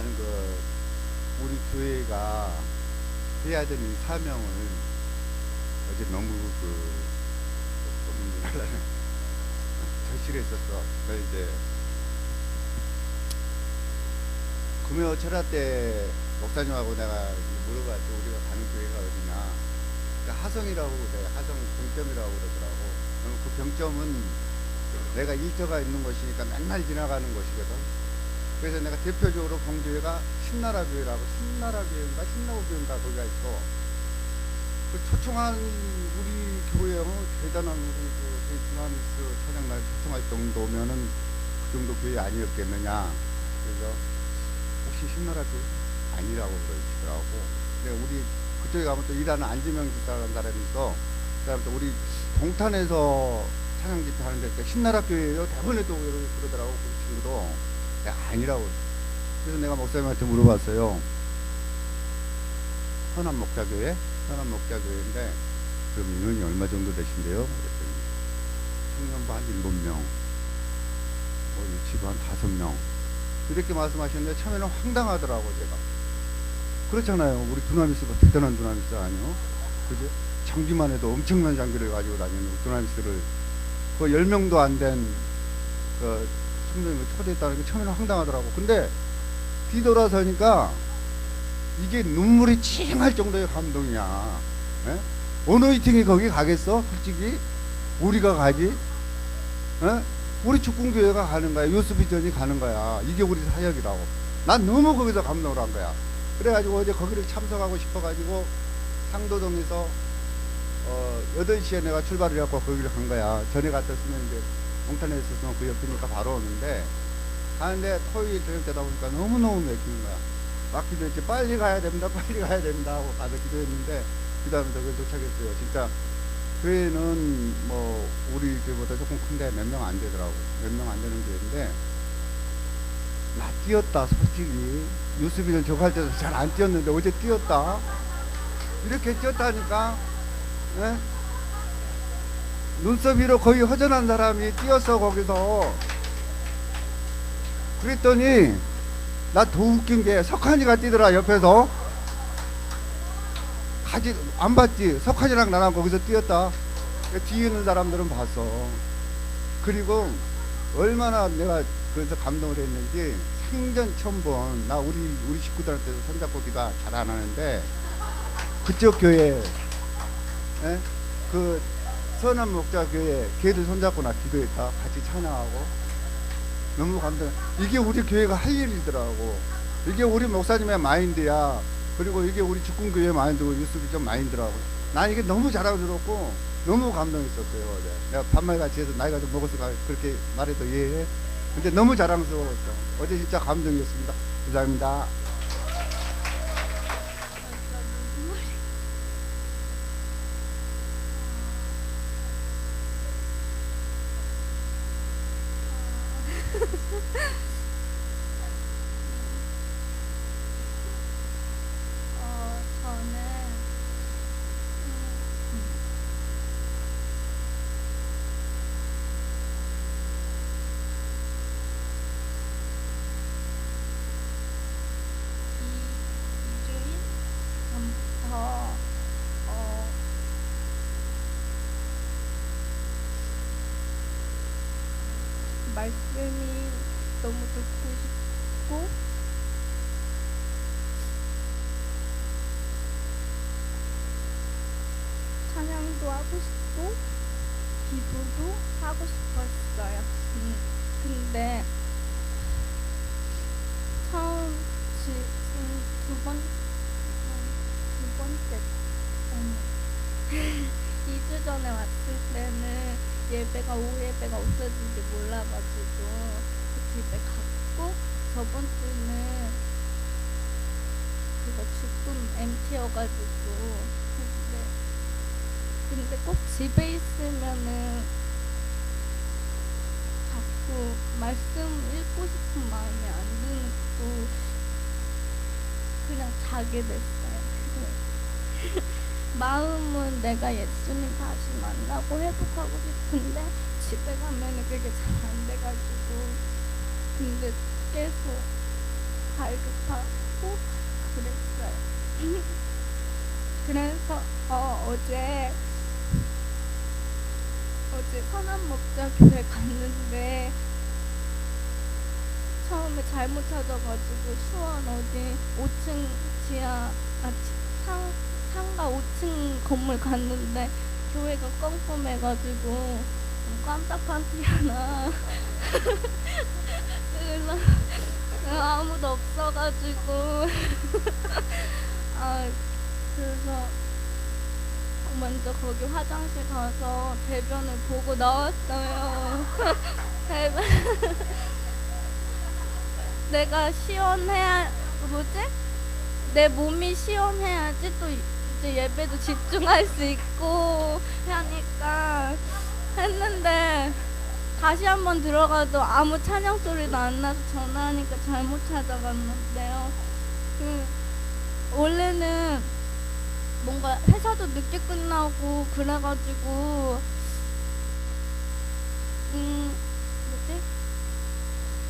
나는 우리 교회가 해야 되는 사명을 어제 너무 너무 절실했었어. 그래서 이제 금요 철학 때 목사님하고 내가 물어봤죠. 우리가 가는 교회가 어디냐. 그러니까 하성이라고 그래. 하성 병점이라고 그러더라고. 그럼 그 병점은 내가 일터가 있는 곳이니까 맨날 지나가는 곳이거든. 그래서 내가 대표적으로 본 교회가 신나라 교회라고, 신나라 교회인가 신나고 교회인가 거기가 있어. 그 초청한 우리 교회 대단한 우리 주나미스 찬양날 초청할 정도면은 그 정도 교회 아니었겠느냐. 그래서 혹시 신나라 교회 아니라고 그러시더라고. 근데 우리 그쪽에 가면 또 일하는 안지명 집사라는 사람이 있어. 그 사람 또 우리 동탄에서 찬양 집회 하는데 신나라 교회예요. 대본에도 그러더라고. 그 친구도. 아니라고. 그래서 내가 목사님한테 물어봤어요. 선한 목자교회? 선한 목자교회인데 그럼 인원이 얼마 정도 되신대요? 그랬더니 청년부 한 7명, 유치부 한 5명 이렇게 말씀하셨는데 처음에는 황당하더라고. 제가 그렇잖아요. 우리 두나미스가 대단한 두나미스 아니요? 그죠? 장비만 해도 엄청난 장비를 가지고 다니는 두나미스를 그 10명도 안 된 성도님을 초대했다는 게 처음에는 황당하더라고. 근데 뒤돌아서니까 이게 눈물이 찡할 정도의 감동이야. 에? 어노이팅이 거기 가겠어? 솔직히 우리가 가지? 에? 우리 축구교회가 가는 거야. 요스비전이 가는 거야. 이게 우리 사역이라고. 난 너무 거기서 감동을 한 거야. 그래가지고 어제 거기를 참석하고 싶어가지고 상도동에서 8시에 내가 출발을 해갖고 거기를 간 거야. 전에 갔었으면 이제 동탄에 있었으면 그 옆이니까 바로 오는데 가는데 토요일 저녁 때다 보니까 너무너무 맥히는 거야. 막 기도했지. 빨리 가야 됩니다. 빨리 가야 됩니다 하고 가서 기도했는데 그 다음에 저기 도착했어요. 진짜 교회는 뭐 우리 교회보다 조금 큰데 몇 명 안 되더라고. 몇 명 안 되는 교회인데 나 뛰었다. 솔직히 유스비는 저거 할 때도 잘 안 뛰었는데 어제 뛰었다. 이렇게 뛰었다니까. 네? 눈썹 위로 거의 허전한 사람이 뛰었어. 거기서. 그랬더니 나 더 웃긴 게 석한이가 뛰더라. 옆에서. 가지 안 봤지. 석한이랑 나랑 거기서 뛰었다. 뒤에 있는 사람들은 봤어. 그리고 얼마나 내가 그래서 감동을 했는지 생전 처음 본 나 우리 식구들한테도 손잡고 기도 잘 안 하는데 그쪽 교회 그 선한 목자교회 걔들 손잡고 나 기도했다. 같이 찬양하고 너무 감동. 이게 우리 교회가 할 일이더라고. 이게 우리 목사님의 마인드야. 그리고 이게 우리 축구교회 마인드고 유스비전 마인드라고. 난 이게 너무 자랑스럽고 너무 감동했었어요. 어제 내가 반말같이 해서 나이가 좀 먹었으니까 그렇게 말해도 이해해. 근데 너무 자랑스러웠어. 어제 진짜 감동이었습니다. 감사합니다. 저는 이 2주일 전부터 말씀이 너무 듣고 싶고 찬양도 하고 싶고 기도도 하고 싶었어요. 근데 처음 두 번째 아니 2주 전에 왔을 때는 예배가 오후 예배가 없어진지 몰라가지고 집에 갔고 저번 주는 그거 죽금 MT여가지고 근데 꼭 집에 있으면은 자꾸 말씀 읽고 싶은 마음이 안 드고 그냥 자게 됐어요. 마음은 내가 예수님 다시 만나고 회복하고 싶은데 집에 가면은 그게 잘 안 돼가지고 근데 계속 발급하고 그랬어요. 그래서 어제 선한목자교회 갔는데 처음에 잘못 찾아가지고 수원 어디 5층 상가 5층 건물 갔는데 교회가 껌껌해가지고 깜짝 판티 하나 그래서 아무도 없어가지고 그래서 먼저 거기 화장실 가서 대변을 보고 나왔어요. 대변 내가 내 몸이 시원해야지 또 이제 예배도 집중할 수 있고 하니까 했는데 다시 한번 들어가도 아무 찬양 소리도 안 나서 전화하니까 잘못 찾아갔는데요. 원래는 뭔가 회사도 늦게 끝나고 그래가지고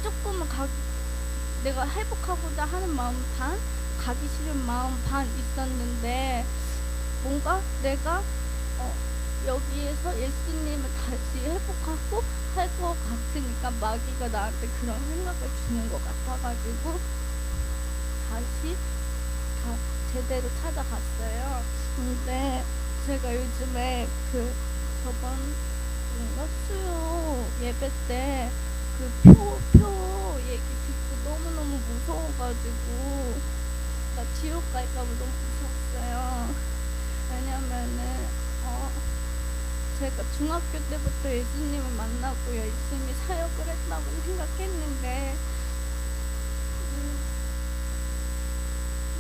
조금은 내가 회복하고자 하는 마음 반, 가기 싫은 마음 반 있었는데 뭔가 내가 여기에서 예수님을 다시 회복하고 할 것 같으니까 마귀가 나한테 그런 생각을 주는 것 같아가지고 다시 제대로 찾아갔어요. 근데 제가 요즘에 저번 수요 예배 때 표 얘기 듣고 너무너무 무서워가지고 나 지옥 갈까봐 너무 무서웠어요. 왜냐면은 제가 중학교 때부터 예수님을 만나고 열심히 사역을 했다고 생각했는데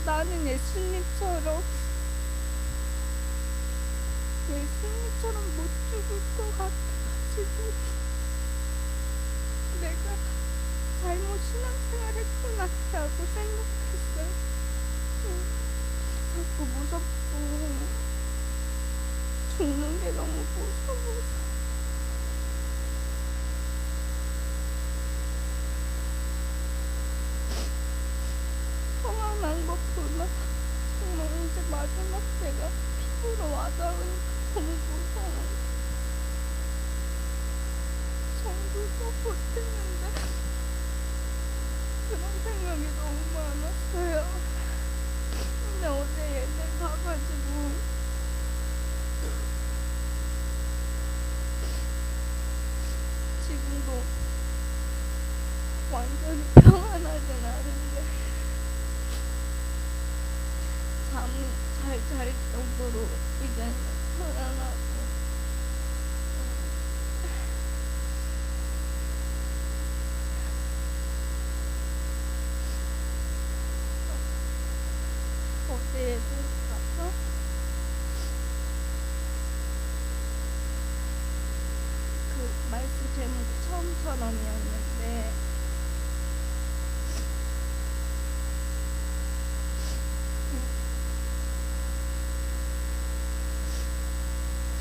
나는 예수님처럼 못 죽을 것 같아가지고 내가 잘못 신앙생활 했구나라고 생각했어요. 자꾸 무섭고 죽는 게 너무 무서워서 평안한 것보다 정말 이제 마지막 때가 피부로 와닿으니까 너무 무서워. 정부도 못했는데 그런 생각이 너무 많았어요. 근데 어제 예배 가가지고 지금도 완전히 평안하진 않은데 잠이 잘 잘 정도로 이제 편안하고 어제 예배 가서 말씀 제목이 처음처럼이었는데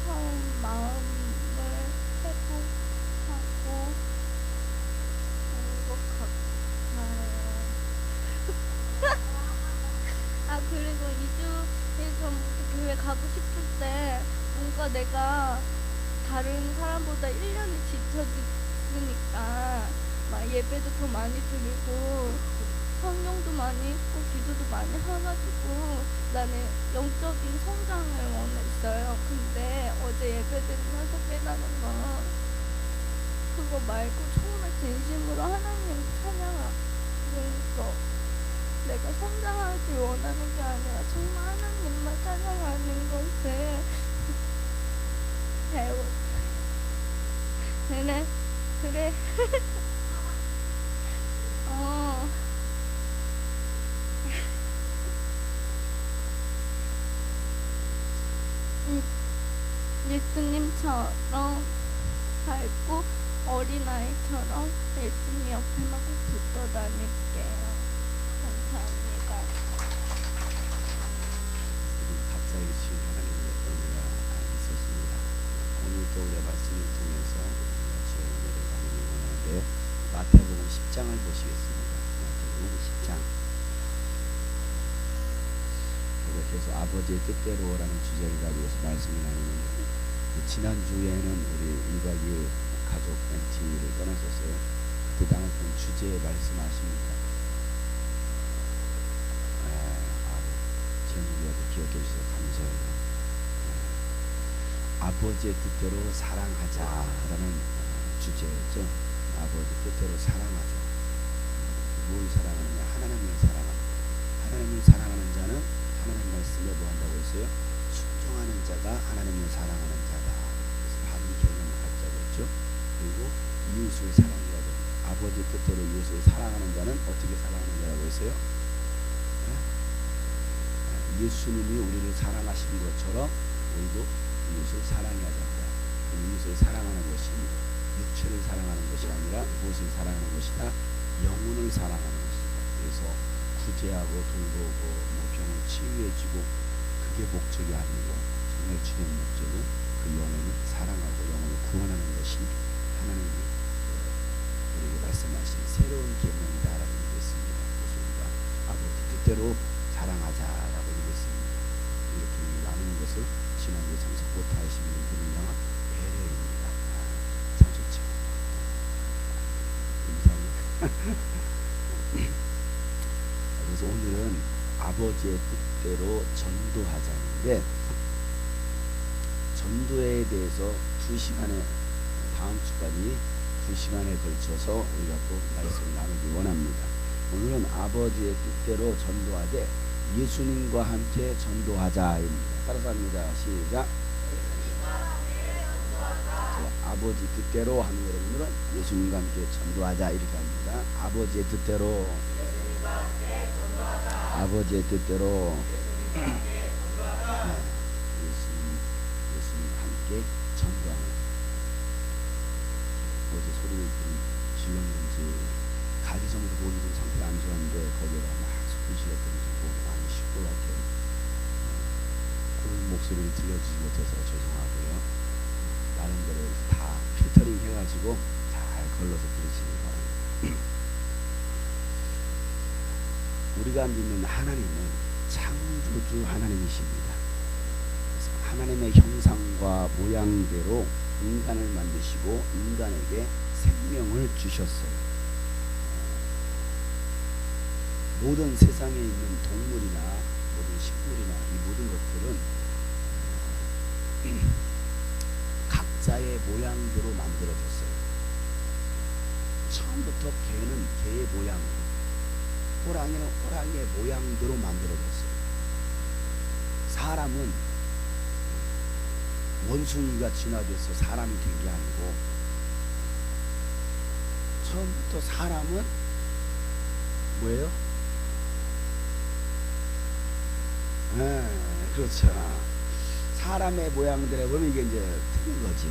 처음 마음을 회복하고 온 것 같아요. 그리고 2주 전부터 교회 가고 싶을 때 뭔가 내가 다른 사람보다 1년이 지쳐있으니까 막 예배도 더 많이 드리고 성경도 많이 읽고 기도도 많이 해가지고 나는 영적인 성장을 원했어요. 근데 어제 예배 드리면서 깨달은 건 그거 말고 정말 진심으로 하나님 찬양하는 거, 내가 성장하기 원하는 게 아니라 정말 하나님만 찬양하는 것을 배웠어요. 그래. 예수님처럼 살고 어린아이처럼 예수님 옆에만 꼭 붙어 다닐게요. 감사합니다. 각자의 주신 하나님의 은혜가 있었습니다. 오늘 또 우리의 말씀을 통해서 주의 은혜를 나누기 원하는데 마태복음 10장을 보시겠습니다. 마태복음 10장 이렇게 해서 아버지의 뜻대로라는 주제를 가지고서 말씀을 나누는데, 지난주에는 우리 1박 2일 가족 MT를 떠났었어요. 그때 당했던 주제에 말씀하십니다. 제목이라도 기억해 주셔서 감사해요. 아버지의 뜻대로 사랑하자라는 주제였죠. 아버지 뜻대로 사랑하자. 뭘 사랑하느냐? 하나님을 사랑하자. 하나님을 사랑하는 자는 하나님 말씀에 뭐 한다고 했어요? 순종하는 자가 하나님을 사랑하는 자다. 그래서 바른 개념을 갖자고 했죠. 그리고 이웃을 사랑해야 됩니다. 아버지 뜻대로 이웃을 사랑하는 자는 어떻게 사랑하는 자라고 했어요? 예수님이 우리를 사랑하신 것처럼 우리도 이웃을 사랑해야 된다. 이웃을 사랑하는 것이 육체를 사랑하는 것이 아니라 무엇을 사랑하는 것이다? 영혼을 사랑하는 것이다. 그래서 구제하고 돌보고 병을 치유해주고 그게 목적이 아니고 정말 주된 목적은 그 영혼을 사랑하고 영혼을 구원하는 것이 하나님이 우리에게 말씀하신 새로운 계명이다라고 얘기했습니다. 그래서 우리가 아버지 뜻대로 사랑하자라고 얘기했습니다. 이렇게 나누는 것을 지난주에 참석 못하신 분들을 향한 배려입니다. 참 좋죠. 그래서 오늘은 아버지의 뜻대로 전도하자인데, 전도에 대해서 2시간에 다음 주까지 2시간에 걸쳐서 우리가 또 말씀을 나누기 원합니다. 오늘은 아버지의 뜻대로 전도하되 예수님과 함께 전도하자입니다. 따라서 합니다. 시작. 아버지 뜻대로 하는 여러분들은 예수님과 함께 전도하자 이렇게 합니다. 아버지의 뜻대로, 아버지의 뜻대로 예수님과 함께 전도하는. 어제 소리를 질렀는지 가지성도 몸이 좀 상태가 안 좋았는데 거기에다 막 소리 질렀더니 좀 많이 시끄럽게 고운 목소리를 들려주지 못해서 죄송하고요. 나름대로 다 필터링 해가지고 잘 걸러서 들으시기 바랍니다. 우리가 믿는 하나님은 창조주 하나님이십니다. 그래서 하나님의 형상과 모양대로 인간을 만드시고 인간에게 생명을 주셨어요. 모든 세상에 있는 동물이나 모든 식물이나 이 모든 것들은 각자의 모양대로 만들어졌어요. 처음부터 개는 개의 모양으로, 호랑이는 호랑이의 모양대로 만들어졌어요. 사람은 원숭이가 진화돼서 사람이 된 게 아니고, 처음부터 사람은 뭐예요? 그렇죠. 사람의 모양대로 보면 이게 이제 틀린 거지.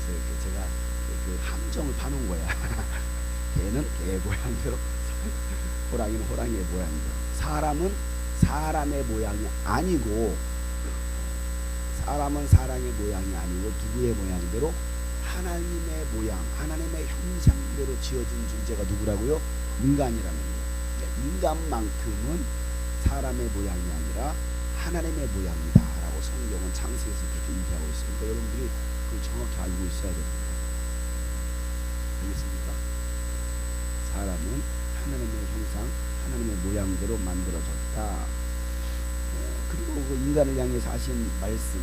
그래서 제가 그 함정을 파놓은 거야. 개는 개의 모양대로, 호랑이는 호랑이의 모양대로. 사람은 사람의 모양이 아니고, 사람은 사람의 모양이 아니고 누구의 모양대로? 하나님의 모양, 하나님의 형상대로 지어진 존재가 누구라고요? 인간이라는 거예요. 인간만큼은 사람의 모양이 아니라 하나님의 모양이다 라고 성경은 창세기에서 그렇게 얘기하고 있으니까 여러분들이 그걸 정확히 알고 있어야 됩니다. 알겠습니까? 사람은 하나님의 형상, 하나님의 모양대로 만들어졌다. 그리고 그 인간을 향해서 하신 말씀,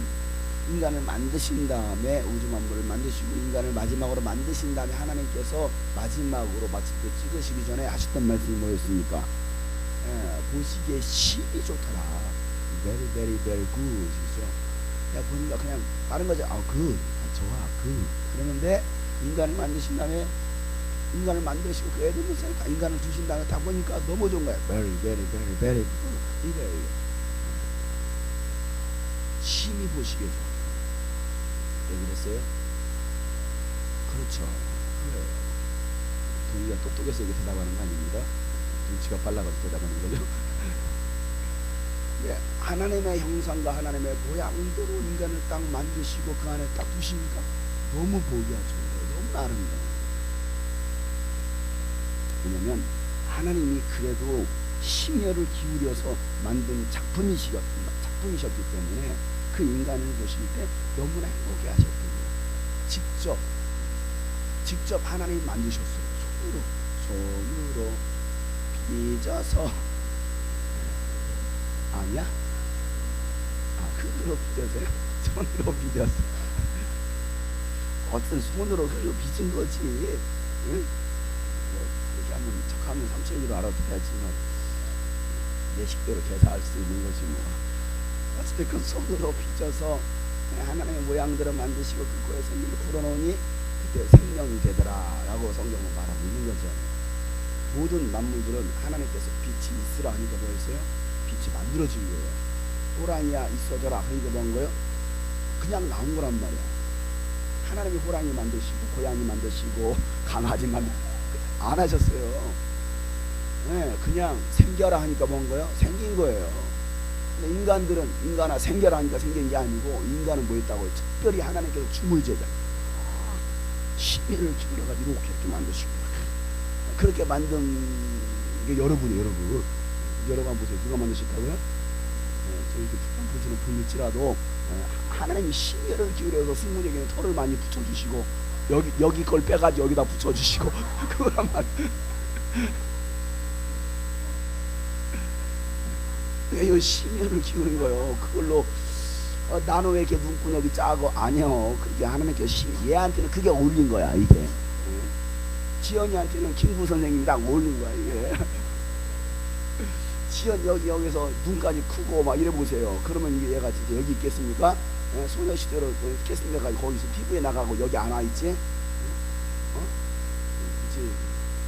인간을 만드신 다음에 우주 만물을 만드시고 인간을 마지막으로 만드신 다음에 하나님께서 마지막으로 마칠 때 찍으시기 전에 하셨던 말씀이 뭐였습니까? 보시기에 심히 좋더라. Very very very good. 그죠? 그냥 보니까 그냥 다른 거죠. good. 좋아. good. 그러는데 인간을 만드신 다음에 인간을 만드시고 그 애들 다 인간을 주신 다음에 다 보니까 너무 좋은 거야. Very very very very good. 이래. 심히 보시기에 좋아. 왜 그랬어요? 그렇죠. 그래. 동이가 똑똑해서 이렇게 대답하는 거 아닙니다. 눈치가 빨라가지고 대답하는 거죠. 예, 하나님의 형상과 하나님의 모양대로 인간을 딱 만드시고 그 안에 딱 두시니까 너무 보기가 좋은 거예요. 너무 아름다워요. 왜냐면 하나님이 그래도 심혈을 기울여서 만든 작품이셨기 때문에 그 인간을 보실 때 너무나 행복해 하셨던 거예요. 직접 하나님이 만드셨어요. 손으로 빚어서. 아니야? 흙으로 빚어서요? 손으로 빚어서. 어떤 손으로 흙으로 빚은 거지. 응? 뭐 그렇게 하면 척하면 삼천리로 알아듣야지만 내 식대로 계산할 수 있는 거지 뭐. 어쨌든 그 손으로 빚어서 하나님의 모양대로 만드시고 그 코에 생기를 불어넣으니 그때 생명이 되더라 라고 성경은 말하고 있는 거죠. 모든 만물들은 하나님께서 빛이 있으라 하니까 뭐였어요? 빛이 만들어진 거예요. 호랑이야 있어져라 하니까 뭔 거예요? 그냥 나온 거란 말이야. 하나님이 호랑이 만드시고 고양이 만드시고 강아지 안 하셨어요. 네, 그냥 생겨라 하니까 뭔 거예요? 생긴 거예요. 근데 인간들은 인간아 생겨라 하니까 생긴 게 아니고 인간은 뭐 했다고요? 특별히 하나님께서 춤을 제자 심혈을 기울여가지고 이렇게 만드시고 그렇게 만든 게 여러분이에요. 여러분 보세요. 누가 만드셨다고요? 저희도 부지는 불릴지라도 하나님이 심혈을 기울여서 승무에게는 털을 많이 붙여주시고 여기 걸 빼가지고 여기다 붙여주시고 그거란 말이에요. 이 심혈을 기울인 거예요. 그걸로 나는 왜 이렇게 눈구녕이 짜고 아니요. 그게 하나님께서 얘한테는 그게 어울린 거야 이게. 지연이한테는 김구 선생님이 딱 어울린 거야 이게. 지연 여기서 눈까지 크고 막 이래 보세요. 그러면 이게 얘가 진짜 여기 있겠습니까? 소녀시대로 있겠습니까? 거기서 피부에 나가고 여기 안 와 있지? 그치?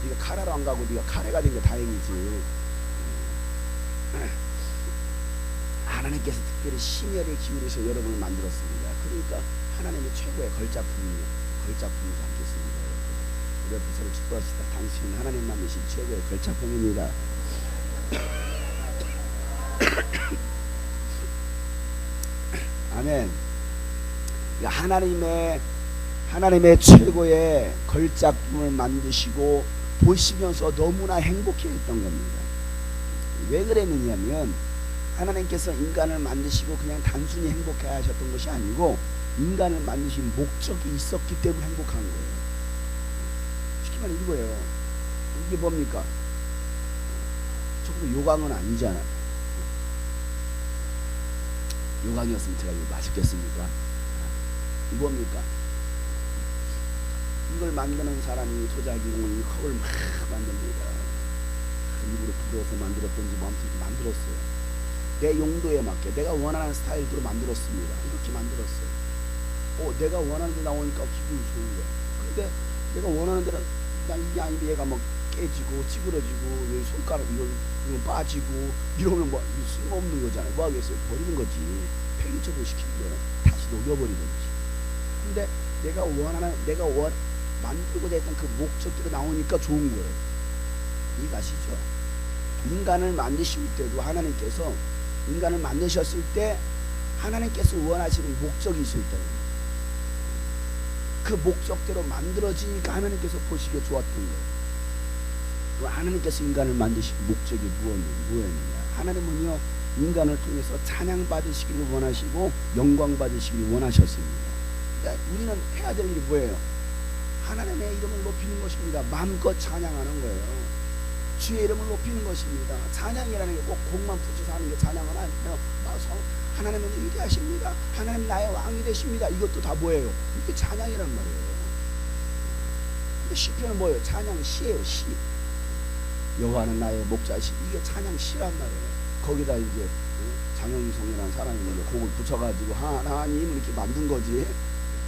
네가 카라로 안 가고 네가 카레가 된 게 다행이지. 하나님께서 특별히 심혈을 기울여서 여러분을 만들었습니다. 그러니까 하나님의 최고의 걸작품이지 않겠습니까? 우리 부서를 축복합시다. 당신은 하나님 만드신 최고의 걸작품입니다. 아멘. 하나님의 최고의 걸작품을 만드시고 보시면서 너무나 행복해했던 겁니다. 왜 그랬느냐면 하나님께서 인간을 만드시고 그냥 단순히 행복해 하셨던 것이 아니고 인간을 만드신 목적이 있었기 때문에 행복한 거예요. 쉽게 말해 이거예요. 이게 뭡니까? 조금 요강은 아니잖아. 요강이었으면 제가 이거 맛있겠습니까? 이 뭡니까? 이걸 만드는 사람이 도자기공이 컵을 막 만듭니다. 일부러 부러워서 만들었던지 뭐 아무튼 만들었어요. 내 용도에 맞게 내가 원하는 스타일대로 만들었습니다. 이렇게 만들었어요. 내가 원하는 데 나오니까 기분이 좋은 거야. 근데 내가 원하는 대로 이게 아니면 얘가 막 깨지고 찌그러지고 여기 손가락 이거 빠지고 이러면 뭐 쓸모없는 거잖아요. 뭐 하겠어요? 버리는 거지. 폐기처분 시키는 거야. 다시 녹여버리는 거지. 근데 내가 만들고자 했던 그 목적대로 나오니까 좋은 거예요. 이해가시죠? 인간을 만드실 때도 하나님께서 인간을 만드셨을 때 하나님께서 원하시는 목적이 있을 때예요. 그 목적대로 만들어지니까 하나님께서 보시기에 좋았던 거예요. 하나님께서 인간을 만드신 목적이 무엇이냐? 하나님은요 인간을 통해서 찬양 받으시기를 원하시고 영광 받으시기를 원하셨습니다. 그러니까 우리는 해야 될 일이 뭐예요? 하나님의 이름을 높이는 것입니다. 마음껏 찬양하는 거예요. 주의 이름을 높이는 것입니다. 찬양이라는 게 꼭 곡만 붙여서 하는 게 찬양은 아니에요. 하나님은 위대하십니다. 하나님 나의 왕이 되십니다. 이것도 다 뭐예요? 이게 찬양이란 말이에요. 시편은 뭐예요? 찬양 시예요. 시. 여호와는 나의 목자시. 이게 찬양 시란 말이에요. 거기다 이제 장영성이라는 사람이 이제 곡을 붙여가지고 하나님 이렇게 만든 거지.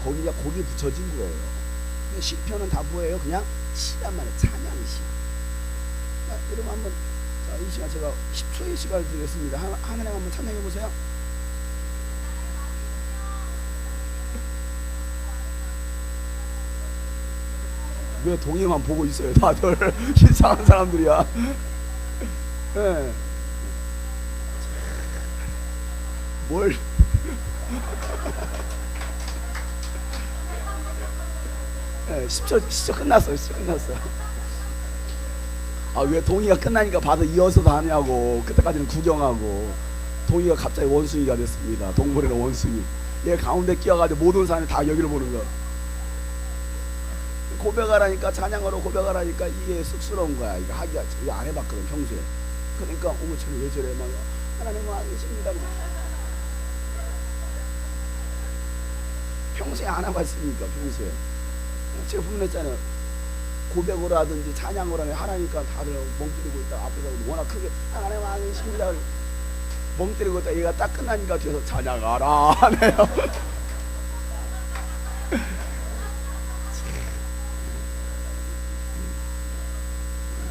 거기에 곡이 붙여진 거예요. 시편은 다 뭐예요? 그냥 시란 말이에요. 찬양 시. 여러분 한번 이 시간 제가 10초의 시간을 드리겠습니다. 하나님 한번 찬양해 보세요. 왜 동해만 보고 있어요? 다들 이상한 사람들이야. 네. 뭘? 네, 10초 끝났어요. 10초 끝났어요. 아, 왜 동의가 끝나니까 바로 이어서도 하냐고. 그때까지는 구경하고. 동의가 갑자기 원숭이가 됐습니다. 동물의 원숭이. 얘 가운데 끼어가지고 모든 사람이 다 여기를 보는 거야. 고백하라니까, 찬양으로 고백하라니까 이게 쑥스러운 거야. 이거 하기가 이거 안 해봤거든 평소에. 그러니까 어머 쟤는 왜 저래 막 하나님은 안 계십니다. 평소에 안 해봤으니까 평소에. 제가 분명했잖아요. 고백으로 하든지 찬양으로 하면 하나니까 다들 멍 때리고 있다. 앞에서 워낙 크게 하나님 안 계십니다. 멍 때리고 있다. 얘가 딱 끝나니까 뒤에서 찬양하라 하네요.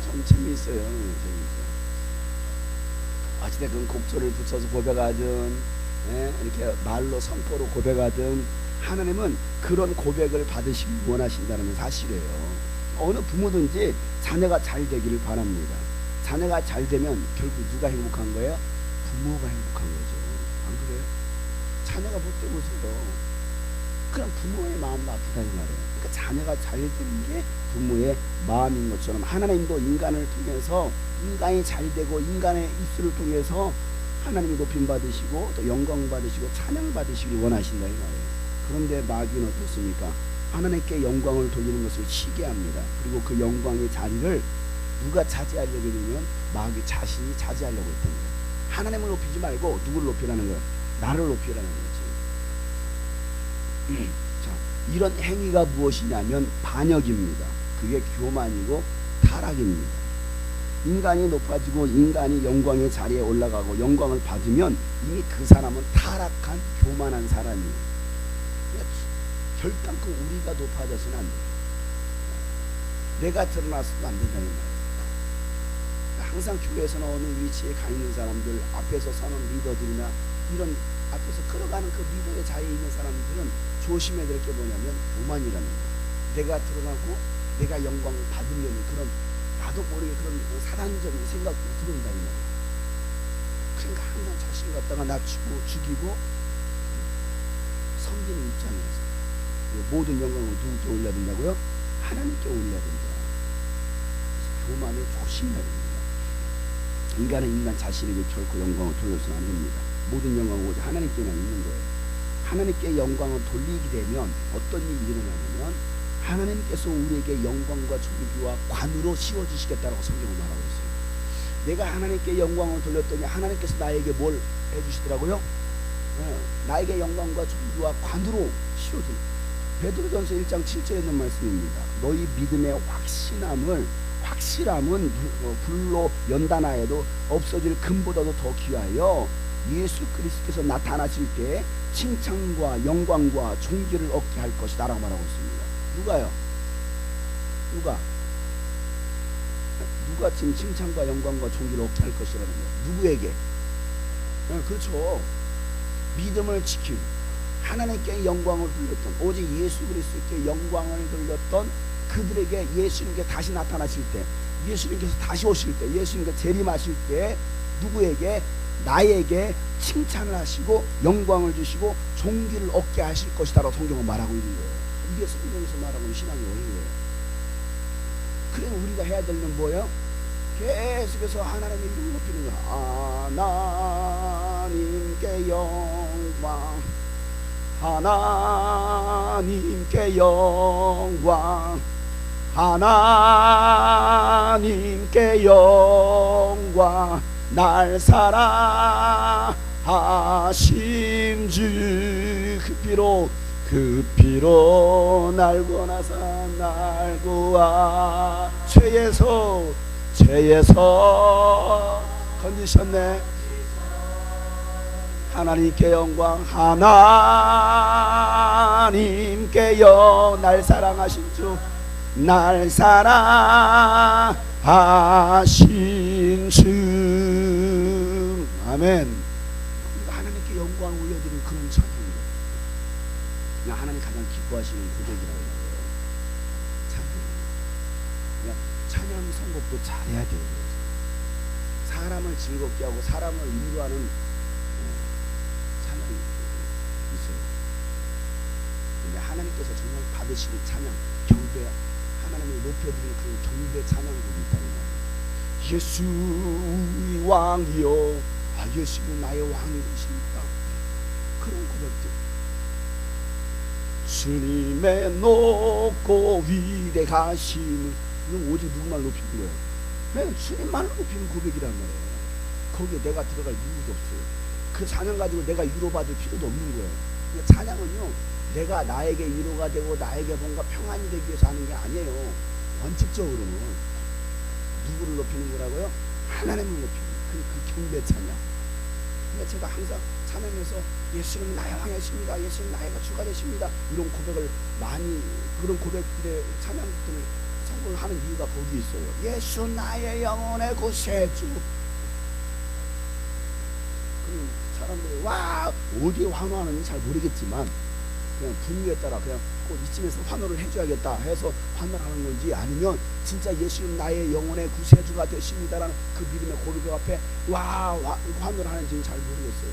참 재미있어요. 재미있어요. 어찌됐든 곡조를 붙여서 고백하든 이렇게 말로 선포로 고백하든 하나님은 그런 고백을 받으시기 원하신다는 사실이에요. 어느 부모든지 자녀가 잘 되기를 바랍니다. 자녀가 잘 되면 결국 누가 행복한 거예요? 부모가 행복한 거죠. 안 그래요? 자녀가 못 되고 있어요. 그럼 부모의 마음도 아프다는 말이에요. 그러니까 자녀가 잘 되는 게 부모의 마음인 것처럼 하나님도 인간을 통해서 인간이 잘 되고 인간의 입술을 통해서 하나님이 높임 받으시고 또 영광 받으시고 찬양 받으시길 원하신다 이 말이에요. 그런데 마귀는 어떻습니까? 하나님께 영광을 돌리는 것을 시기합니다. 그리고 그 영광의 자리를 누가 차지하려고 하냐면 마귀 자신이 차지하려고 했던 거예요. 하나님을 높이지 말고 누구를 높이라는 거예요? 나를 높이라는 거지. 자, 이런 행위가 무엇이냐면 반역입니다. 그게 교만이고 타락입니다. 인간이 높아지고 인간이 영광의 자리에 올라가고 영광을 받으면 이미 그 사람은 타락한 교만한 사람이에요. 결단코 우리가 높아져서는 안 돼요. 내가 드러나서도 안 된다는 말이에요. 항상 교회에서는 어느 위치에 가 있는 사람들, 앞에서 서는 리더들이나 이런 앞에서 끌어가는 그 리더의 자리에 있는 사람들은 조심해야 될 게 뭐냐면 교만이라는 거예요. 내가 드러나고 내가 영광을 받으려는 그런 나도 모르게 그런 사단적인 생각이 들어온다는 거예요. 그러니까 항상 자신을 갖다가 낮추고 죽이고 섬기는 입장에서 모든 영광을 누구께 올려야 된다고요? 하나님께 올려야 된다. 교만에 조심해야 됩니다. 인간은 인간 자신에게 결코 영광을 돌려서는 안 됩니다. 모든 영광은 오직 하나님께만 있는 거예요. 하나님께 영광을 돌리게 되면 어떤 일이 일어나냐면 하나님께서 우리에게 영광과 존귀와 관으로 씌워주시겠다라고 성경은 말하고 있어요. 내가 하나님께 영광을 돌렸더니 하나님께서 나에게 뭘 해주시더라고요? 나에게 영광과 존귀와 관으로 씌워줍니다. 베드로전서 1장 7절에 있는 말씀입니다. 너희 믿음의 확실함은 불로 연단하여도 없어질 금보다도 더 귀하여 예수 그리스도께서 나타나실 때 칭찬과 영광과 존귀를 얻게 할 것이다 라고 말하고 있습니다. 누가요? 누가 지금 칭찬과 영광과 존귀를 얻게 할 것이라는 거예요? 누구에게? 그렇죠. 믿음을 지킨 하나님께 영광을 돌렸던 오직 예수 그리스도께 영광을 돌렸던 그들에게 예수님께 다시 나타나실 때, 예수님께서 다시 오실 때, 예수님께 재림하실 때 누구에게? 나에게 칭찬을 하시고 영광을 주시고 존귀를 얻게 하실 것이다 라고 성경은 말하고 있는 거예요. 이게 성경에서 말하고 있는 신앙의 원리예요. 그래서 우리가 해야 될 일은 뭐예요? 계속해서 하나님의 이름을 높이는 거야. 하나님께 영광, 하나님께 영광, 하나님께 영광, 날 사랑하신 주 그 피로 날 구원하사 날 구하 죄에서 건지셨네. 하나님께 영광, 하나님께 날 사랑하신 주, 날 사랑하신 주. 아멘. 하나님께 영광을 올려드리는 그런 찬양이에요. 하나님 가장 기뻐하시는 고백이라고 해요. 찬양 선곡도 잘해야 돼요. 사람을 즐겁게 하고 사람을 위로하는 찬양이 있어요. 근데 하나님께서 정말 받으시는 찬양, 경배, 하나님을 높여드리는 그런 경배 찬양들이 있다는 거예요. 예수 우리 왕이요, 아 예수는 나의 왕이 되십니다. 그런 고백들. 주님의 높고 위대하심을, 이건 오직 누구만 높이는 거예요? 그냥 주님만 높이는 고백이란 말이에요. 거기에 내가 들어갈 이유도 없어요. 그 찬양 가지고 내가 위로받을 필요도 없는 거예요. 찬양은요, 내가 나에게 위로가 되고 나에게 뭔가 평안이 되기 위해서 하는 게 아니에요. 원칙적으로는 누구를 높이는 거라고요? 하나님을 높이는, 그 경배 찬양. 그러니까 제가 항상 찬양에서 예수는 나의 왕이십니다, 예수는 나의 주가 되십니다, 이런 고백을 많이, 그런 고백들의 찬양들을 찬양을 하는 이유가 거기 있어요. 예수 나의 영혼의 구세주. 그럼 사람들이 와 어디에 환호하는지 잘 모르겠지만 그냥 분위기에 따라 그냥 꼭 이쯤에서 환호를 해줘야겠다 해서 환호를 하는 건지, 아니면 진짜 예수님 나의 영혼의 구세주가 되십니다라는 그 믿음의 고백 앞에 환호를 하는지는 잘 모르겠어요.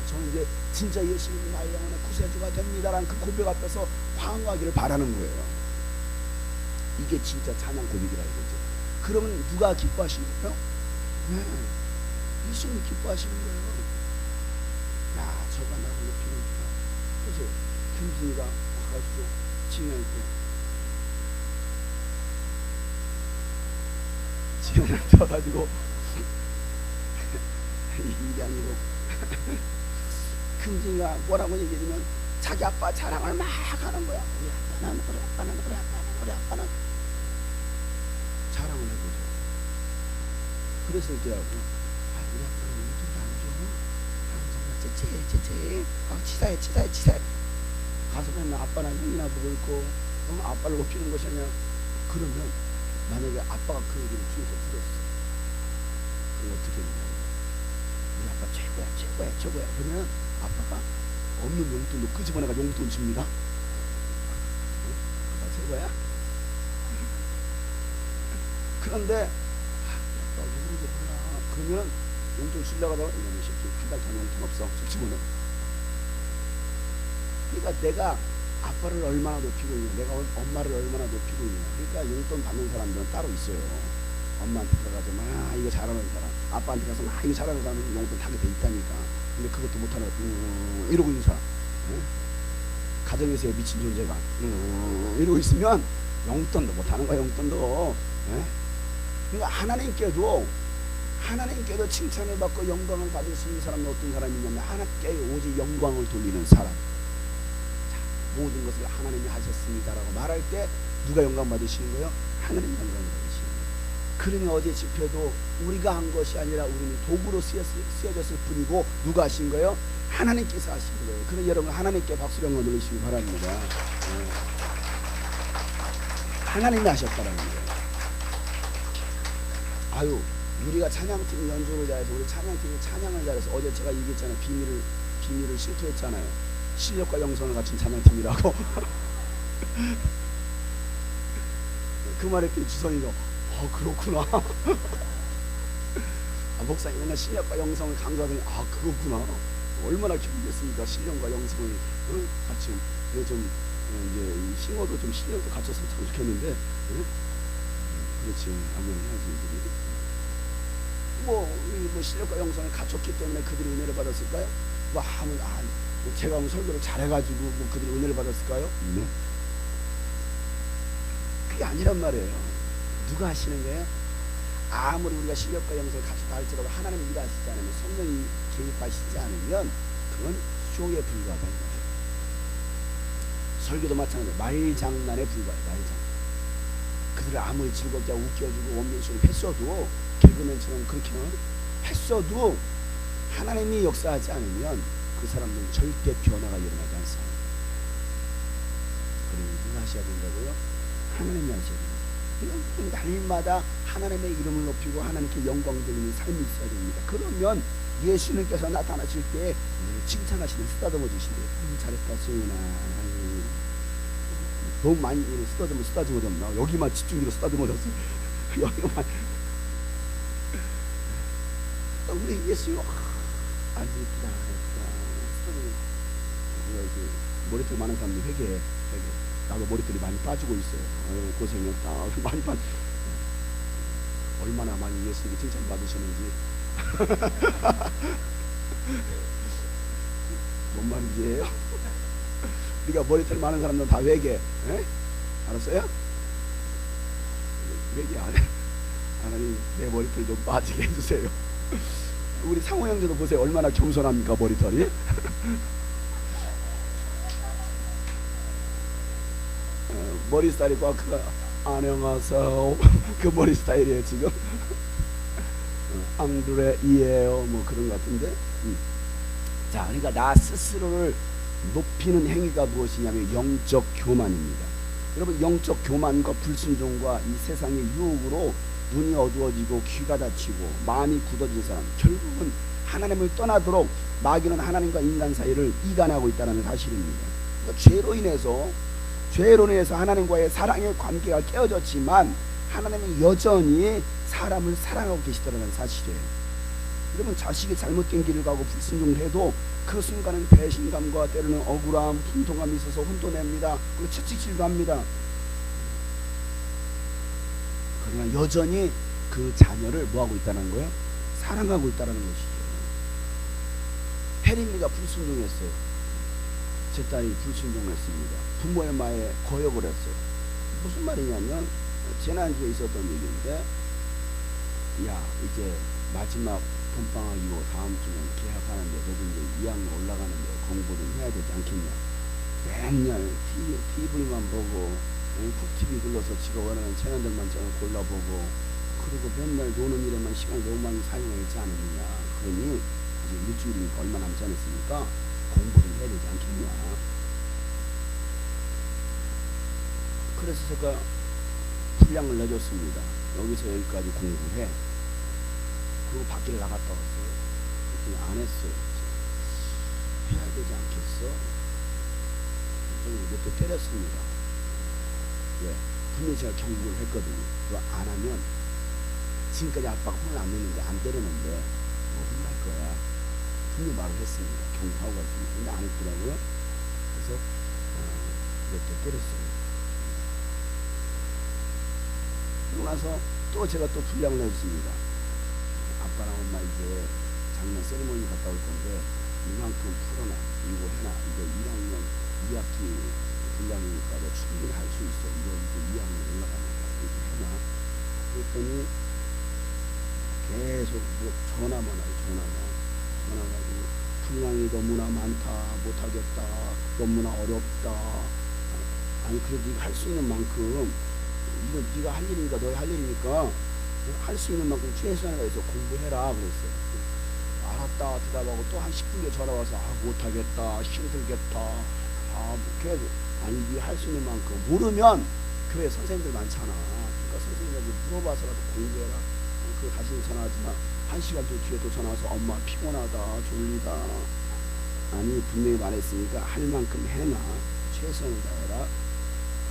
저는 이제 진짜 예수님 나의 영혼의 구세주가 됩니다라는 그 고백 앞에서 환호하기를 바라는 거예요. 이게 진짜 찬양 고백이라 이거죠. 그러면 누가 기뻐하시는 거예요? 네, 예수님이 기뻐하시는 거예요. 야, 저가 나를 높이는구나. 그래서 김진이가 와가지고 지현이한테 와가지고 이게 아니고 김진이가 뭐라고 얘기해주면 자기 아빠 자랑을 막 하는 거야. 우리 아빠는 우리 아빠는 우리 아빠는 우리 아빠는 자랑을 해보죠. 그랬을 때하고 우리 아빠는 요즘도 안 줘. 째째째째 치사해 가서 맨날 아빠나 형이나 보고 있고 아빠를 높이는 것이 아니야. 그러면 만약에 아빠가 그 얘기를 뒤에서 들었어. 그럼 어떻게 했냐, 우리 아빠 최고야 그러면 아빠가 없는 용돈도 끄집어내가 용돈 줍니다. 아빠 최고야. 그런데 아빠 왜 그런지 몰라. 그러면 용돈 주려고 하다가 이놈의 새끼 한 달 전 용돈 없어. 집어넣어. 그러니까 내가 아빠를 얼마나 높이고 있냐, 내가 엄마를 얼마나 높이고 있냐. 그러니까 용돈 받는 사람들은 따로 있어요. 엄마한테 들어가서 막 이거 잘하는 사람, 아빠한테 가서 막 이거 잘하는 사람은 용돈 타게 돼 있다니까. 근데 그것도 못하는 이러고 있는 사람, 가정에서의 미친 존재가 이러고 있으면 용돈도 못하는 거야. 용돈도. 그러니까 하나님께도 칭찬을 받고 영광을 받을 수 있는 사람은 어떤 사람이냐면 하나님께 오직 영광을 돌리는 사람. 자, 모든 것을 하나님이 하셨습니다라고 말할 때 누가 영광 받으시는 거예요? 하나님 영광 받으시는 거예요. 그러니 어제 집회도 우리가 한 것이 아니라 우리는 도구로 쓰여졌을 뿐이고 누가 하신 거예요? 하나님께서 하신 거예요. 그러니 여러분 하나님께 박수 영광 돌리시기 바랍니다. 하나님이 하셨다라는 거예요. 아유, 우리가 찬양팀 연주를 잘해서 우리 찬양팀이 찬양을 잘해서 어제 제가 얘기했잖아요. 비밀을 실토했잖아요. 실력과 영성을 갖춘 찬양팀이라고. 그 말에 주선이가 그렇구나. 목사님 맨날 실력과 영성을 강조하더니 그렇구나. 얼마나 기쁘겠습니까? 실력과 영성을 갖춘. 좀 이제 싱어도 좀 실력도 갖췄으면 참 좋겠는데. 그렇지. 아멘 해야지. 뭐 실력과 영성을 갖췄기 때문에 그들이 은혜를 받았을까요? 제가 설교를 잘해가지고 그들이 은혜를 받았을까요? 네. 그게 아니란 말이에요. 누가 하시는 거예요? 아무리 우리가 실력과 영성을 갖췄다 할지라도 하나님 일하시지 않으면, 성령이 개입하시지 않으면 그건 쇼에 불과하다는 거예요. 설교도 마찬가지예요. 말장난에 불과해요. 말장난. 그들을 아무리 즐겁게 하고 웃겨주고 원맨쇼를 했어도, 개그맨처럼 그렇게 했어도 하나님이 역사하지 않으면 그 사람들은 절대 변화가 일어나지 않습니다. 그러니 누가 하셔야 된다고요? 하나님이 하셔야 됩니다. 날마다 하나님의 이름을 높이고 하나님께 영광 돌리는 삶이 있어야 됩니다. 그러면 예수님께서 나타나실 때 칭찬하시는, 쓰다듬어 주시대요. 잘했다 소윤아. 너무 많이 쓰다듬어졌나? 여기만 집중해서 쓰다듬어졌어. 여기만. 우리 예수 아주 예쁘다. 머리털 많은 사람들이 회개해. 나도 머리털이 많이 빠지고 있어요. 고생했다. 많이 얼마나 많이 예수님께 칭찬 받으셨는지. 뭔 말인지예요? 우리가 머리털 많은 사람들은 다 외계, 에? 알았어요? 외계 안 해. 하나님 내 머리털 좀 빠지게 해주세요. 우리 상호 형제도 보세요. 얼마나 겸손합니까 머리털이? 머리 스타일이 꽉 안녕하세요. 그 머리 스타일이에요 지금. 앙드레이에요 뭐 그런 것 같은데. 자, 그러니까 나 스스로를 높이는 행위가 무엇이냐면 영적 교만입니다. 여러분, 영적 교만과 불순종과 이 세상의 유혹으로 눈이 어두워지고 귀가 닫히고 마음이 굳어진 사람, 결국은 하나님을 떠나도록 마귀는 하나님과 인간 사이를 이간하고 있다는 사실입니다. 그러니까 죄로 인해서 하나님과의 사랑의 관계가 깨어졌지만 하나님은 여전히 사람을 사랑하고 계시다는 사실이에요. 여러분, 자식이 잘못된 길을 가고 불순종을 해도 그 순간은 배신감과 때로는 억울함, 분통감이 있어서 혼돈합니다. 그리고 채찍질도 합니다. 그러나 여전히 그 자녀를 뭐하고 있다는 거예요? 사랑하고 있다는 것이죠. 혜린이가 불순종했어요. 제 딸이 불순종했습니다. 부모의 말에 거역을 했어요. 무슨 말이냐면 지난주에 있었던 얘기인데, 야 이제 마지막 봄방학이고 다음 주면 개학하는데 너도 이제 2학년 올라가는데 공부 좀 해야 되지 않겠냐. 맨날 TV만 보고 푹 TV 눌러서 지가 원하는 채널들만 골라보고 그리고 맨날 노는 일에만 시간을 너무 많이 사용하지 않느냐. 그러니 이제 일주일이니까 얼마 남지 않았으니까 공부를 해야 되지 않겠냐. 그래서 제가 분량을 내줬습니다. 여기서 여기까지 공부해. 그리고 밖에 나갔다 왔어요. 그랬더니 안 했어요. 해야 되지 않겠어? 그래서 또 때렸습니다. 왜? 분명히 제가 경고를 했거든요. 그거 안 하면 지금까지 아빠가 혼을 안 냈는데 안 때렸는데 뭐 혼날 거야. 분명히 말을 했습니다. 경고하고 갔습니다. 근데 안 했더라고요. 그래서 몇 대 때렸어요. 그러고 나서 또 제가 또 분량을 내줬습니다. 아빠랑 엄마 이제 작년 세리머니 갔다 올 건데 이만큼 풀어놔. 이거 해놔. 이거 1학년 2학기 분량이니까 너 충분히 할 수 있어. 이거 이제 2학년 올라가니까 이렇게 해놔. 그랬더니 계속 뭐 전화만 하고 전화 가지고 분량이 너무나 많다. 못하겠다. 너무나 어렵다. 아니 그래도 네가 할 수 있는 만큼 이건 네가 할 일이니까 너의 할 일이니까 할 수 있는 만큼 최선을 다해서 공부해라 그랬어요. 알았다 대답하고 또 한 10분 뒤에 전화 와서 못하겠다, 힘들겠다, 계속 아니 네가 할 수 있는 만큼. 모르면 교회 선생님들 많잖아. 그러니까 선생님들한테 물어봐서라도 공부해라. 그 다시 전화하지만 1시간 뒤에 또 전화 와서 엄마 피곤하다, 졸리다. 아니 분명히 말했으니까 할 만큼 해놔. 최선을 다해라.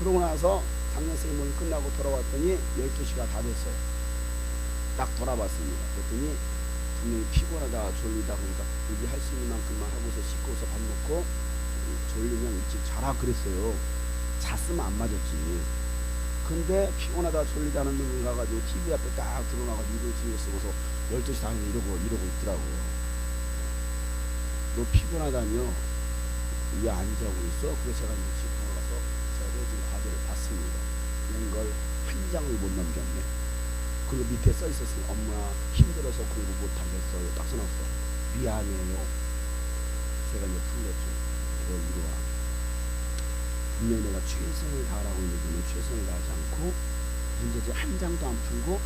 그러고 나서 작년 세리머니 끝나고 돌아왔더니 12시가 다 됐어요. 딱 돌아봤습니다. 그랬더니 분명히 피곤하다, 졸리다. 그러니까 여기 할 수 있는 만큼만 하고서 씻고서 밥 먹고 졸리면 일찍 자라 그랬어요. 잤으면 안 맞았지. 근데 피곤하다, 졸리다는 놈이 가가지고 TV 앞에 딱 들어나가지고 이걸 뒤에 쓰고서 12시 다 이러고 있더라고요. 너 피곤하다며 왜 안 자고 있어? 그래서 제가 이제 집 들어가서 제가 내준 과제를 봤습니다. 이런 걸 한 장을 못 넘겼네. 그리고 밑에 써 있었어요. 엄마 힘들어서 공부 못하겠어요. 딱 써놨어. 미안해요. 제가 이제 풀렸죠. 너 이리 와. 분명히 내가 최선을 다하라고 있는데 최선을 다하지 않고 문제집 한 장도 안 풀고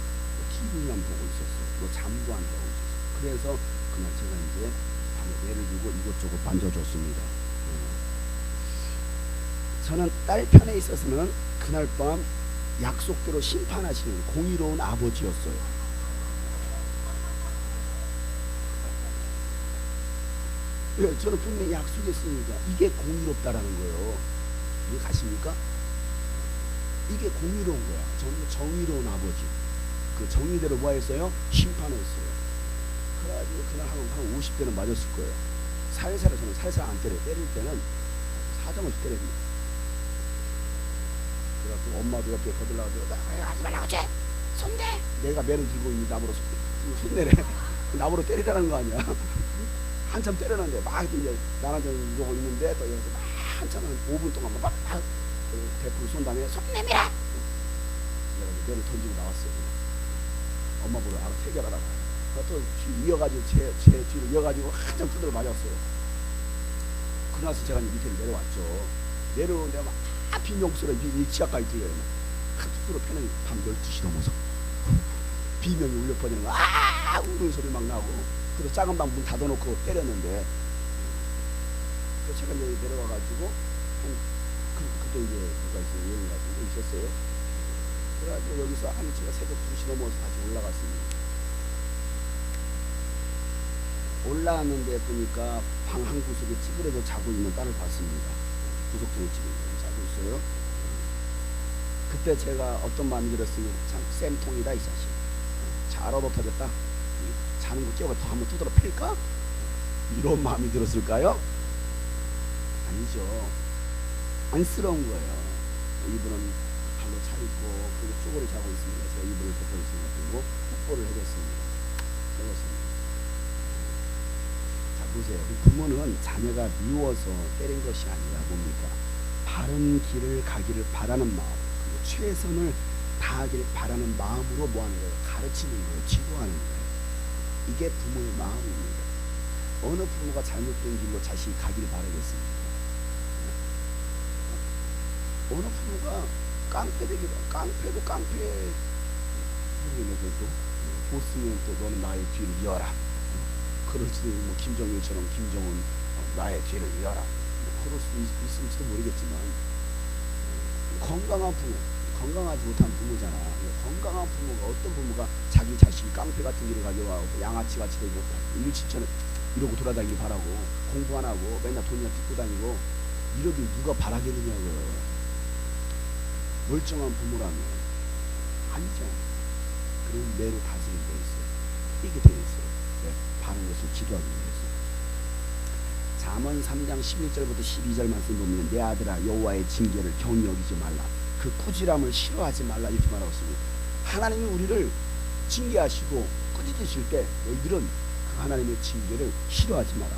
TV만 보고 있었어요. 너 잠도 안 자고 있었어요. 그래서 그날 제가 이제 밤에 매를 주고 이것저것 만져줬습니다. 저는 딸 편에 있어서는 그날 밤 약속대로 심판하시는 공의로운 아버지였어요. 예, 저는 분명히 약속했으니까 이게 공의롭다라는 거예요. 이해 가십니까? 이게 공의로운 거야. 저는 정의로운 아버지. 그 정의대로 뭐 했어요? 심판했어요. 그래가지고 그날 한 50대는 맞았을 거예요. 살살을 저는 살살 안 때려요. 때릴 때는 사정없이 때립니다. 그래갖고 엄마도 옆에 거들나가지고 하지 말라고 지 손대. 내가 매를 들고 있는 나무로 손내래. 나무로 때리라는 거 아니야. 한참 때렸는데 막 이제 나한테 이러고 있는데 또 여기서 막 한참 한 5분 동안 막 대포를 쏜 다음에 손 내밀어. 내가 매를 던지고 나왔어요. 엄마 보러 알아서 해결하라고. 또 이어가지고 제 뒤를 이어가지고 한참 두드려 맞았어요. 그러나서 제가 밑에 내려왔죠. 내려오는데 막 비명소리 지하까지 들려요. 두드러 패는 밤 12시 넘어서 비명이 울려 퍼지는 거. 우는 소리 막 나고. 그래서 작은 방 문 닫아놓고 때렸는데, 그래서 제가 여기 내려와가지고 그때 이제 누가 있어요? 여행 가지고 있었어요. 그래가지고 여기서 한 제가 새벽 2시 넘어서 다시 올라갔습니다. 올라왔는데 보니까 방 한 구석에 찌그러져 자고 있는 딸을 봤습니다. 구석통에 찌그러져 자고 있어요. 그때 제가 어떤 마음이 들었으면 참 쌤통이다 이 자식. 잘 얻어터렸다. 자는 거 깨워 더 한번 두드러 팰까? 이런 마음이 들었을까요? 아니죠. 안쓰러운 거예요. 이분은 발로 차있고 그리고 쪼그려 자고 있습니다. 제가 이분을 덮어주고 확보를 해줬습니다. 자 보세요. 부모는 자녀가 미워서 때린 것이 아니라 뭡니까? 바른 길을 가기를 바라는 마음, 그리고 최선을 다하길 바라는 마음으로 뭐 하는 거예요? 가르치는 거예요. 지도하는 거예요. 이게 부모의 마음입니다. 어느 부모가 잘못된 길로 자식이 가기를 바라겠습니까? 어느 부모가 깡패되기도, 깡패도 깡패 모르겠네. 보스면 또 너는 나의 뒤를 이어라. 그럴지도 뭐 김정일처럼 김정은 나의 뒤를 이어라. 그럴 수도 있을지도 모르겠지만, 건강한 부모, 건강하지 못한 부모잖아. 건강한 부모가, 어떤 부모가 자기 자식이 깡패 같은 길을 가게 하고 양아치 같이 되고 일치처럼 이러고 돌아다니길 바라고, 공부 안 하고 맨날 돈이나 빚고 다니고 이러길 누가 바라겠느냐고요. 멀쩡한 부모라면. 아니죠. 그런 매로 다스리게 돼 있어요. 이게 돼 있어요. 네, 바른 것을 지도하기 위해서. 잠언 3장 11절부터 12절 말씀 보면, 내 아들아 여호와의 징계를 경히 여기지 말라. 그 꾸지람을 싫어하지 말라. 이렇게 말하고 있습니다. 하나님이 우리를 징계하시고 꾸짖으실 때 너희들은 그 하나님의 징계를 싫어하지 마라.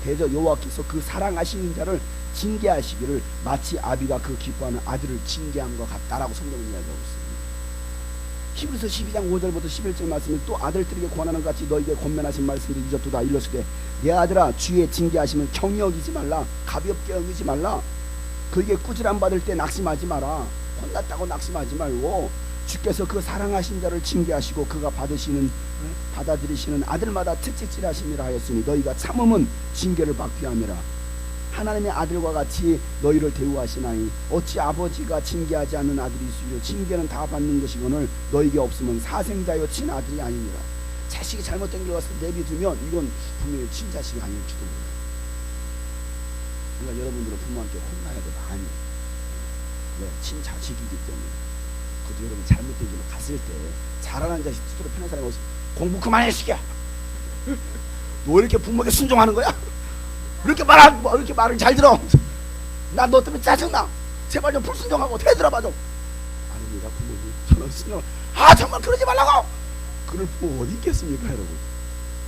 대저 여호와께서 그 사랑하시는 자를 징계하시기를 마치 아비가 그 기뻐하는 아들을 징계함과 같다라고 성경은 이야기하고 있습니다. 히브리서 12장 5절부터 11절 말씀이 또 아들들에게 권하는 같이 너에게 권면하신 말씀을 잊었도다. 일렀으되 내 아들아 주의 징계하심을 경히 여기지 말라. 가볍게 여기지 말라. 그에게 꾸지람 받을 때 낙심하지 마라. 혼났다고 낙심하지 말고, 주께서 그 사랑하신 자를 징계하시고 그가 받아들이시는 아들마다 채찍질하심이라 하였으니 너희가 참음은 징계를 받게 함이라. 하나님의 아들과 같이 너희를 대우하시나니 어찌 아버지가 징계하지 않는 아들이 있으리요. 징계는 다 받는 것이거늘 너희에게 없으면 사생자여 친아들이 아니니라. 자식이 잘못된 길 가서 내비두면 이건 분명히 친자식이 아닐지도 몰라요. 그러니까 여러분들은 부모한테 혼나야 돼. 많이. 왜? 친자식이기 때문에. 그것도 여러분 잘못된 길로 갔을 때 잘하는 자식 스스로 편한 사람이 없어. 공부 그만해 시켜. 너 이렇게 부모에게 순종하는 거야? 이렇게 이렇게 말을 잘 들어. 나 너 때문에 짜증나. 제발 좀 불순종하고 되돌아봐 좀. 아닙니다 부모님. 저는 순종. 정말 그러지 말라고. 그럴 부모 어디 있겠습니까 여러분?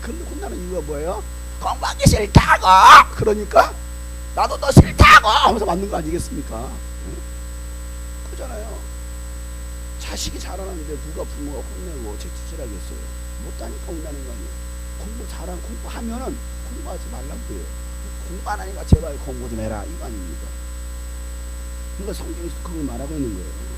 그런데 혼나는 이유가 뭐예요? 공부하기 싫다고. 그러니까 나도 너 싫다고 하면서 맞는 거 아니겠습니까? 응? 그러잖아요. 자식이 잘하는데 누가 부모가 혼내고 채찍질하겠어요? 못하니까 혼나는 거 아니에요. 공부하면은 공부하지 말라고요. 공부 안 하니까 제발 공부 좀 해라 이거 아닙니까? 그러니까 성경에서 그걸 말하고 있는 거예요.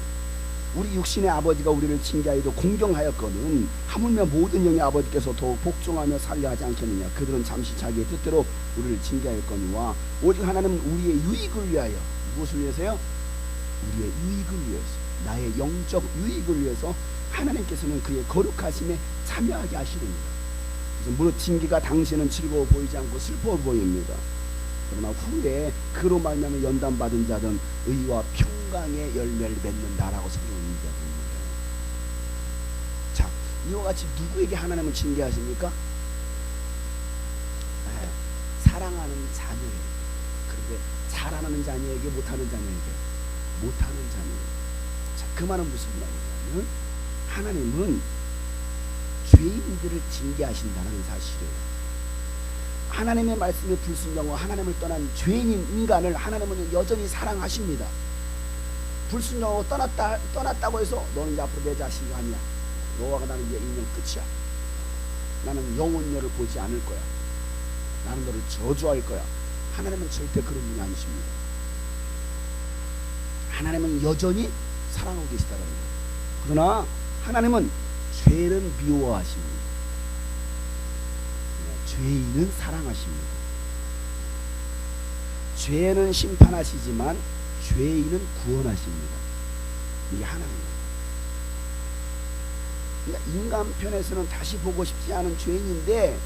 우리 육신의 아버지가 우리를 징계하여도 공경하였거든 하물며 모든 영의 아버지께서 더욱 복종하며 살려 하지 않겠느냐. 그들은 잠시 자기의 뜻대로 우리를 징계하였거니와 오직 하나님은 우리의 유익을 위하여. 무엇을 위해서요? 우리의 유익을 위해서, 나의 영적 유익을 위해서 하나님께서는 그의 거룩하심에 참여하게 하시렵니다. 그래서 무릇 징계가 당신은 즐거워 보이지 않고 슬퍼 보입니다. 그러나 후에 그로 말미암아 연단받은 자들은 의와 평강의 열매를 맺는다라고 성경은 얘기합니다. 자, 이와 같이 누구에게 하나님은 징계하십니까? 사랑하는 자녀에게. 그런데 잘하는 자녀에게, 못하는 자녀에게. 못하는 자녀. 자, 그 말은 무슨 말이냐면 하나님은 죄인들을 징계하신다는 사실이에요. 하나님의 말씀에 불순종하고 하나님을 떠난 죄인인 인간을 하나님은 여전히 사랑하십니다. 불순종하고 떠났다고 해서 너는 이제 앞으로 내 자식이 아니야. 너와 나는 이제 인연 끝이야. 나는 영원녀를 보지 않을 거야. 나는 너를 저주할 거야. 하나님은 절대 그런 분이 아니십니다. 하나님은 여전히 사랑하고 계시다는 거예요. 그러나 하나님은 죄는 미워하십니다. 죄인은 사랑하십니다. 죄는 심판하시지만 죄인은 구원하십니다. 이게 하나님입니다. 그러니까 인간 편에서는 다시 보고 싶지 않은 죄인인데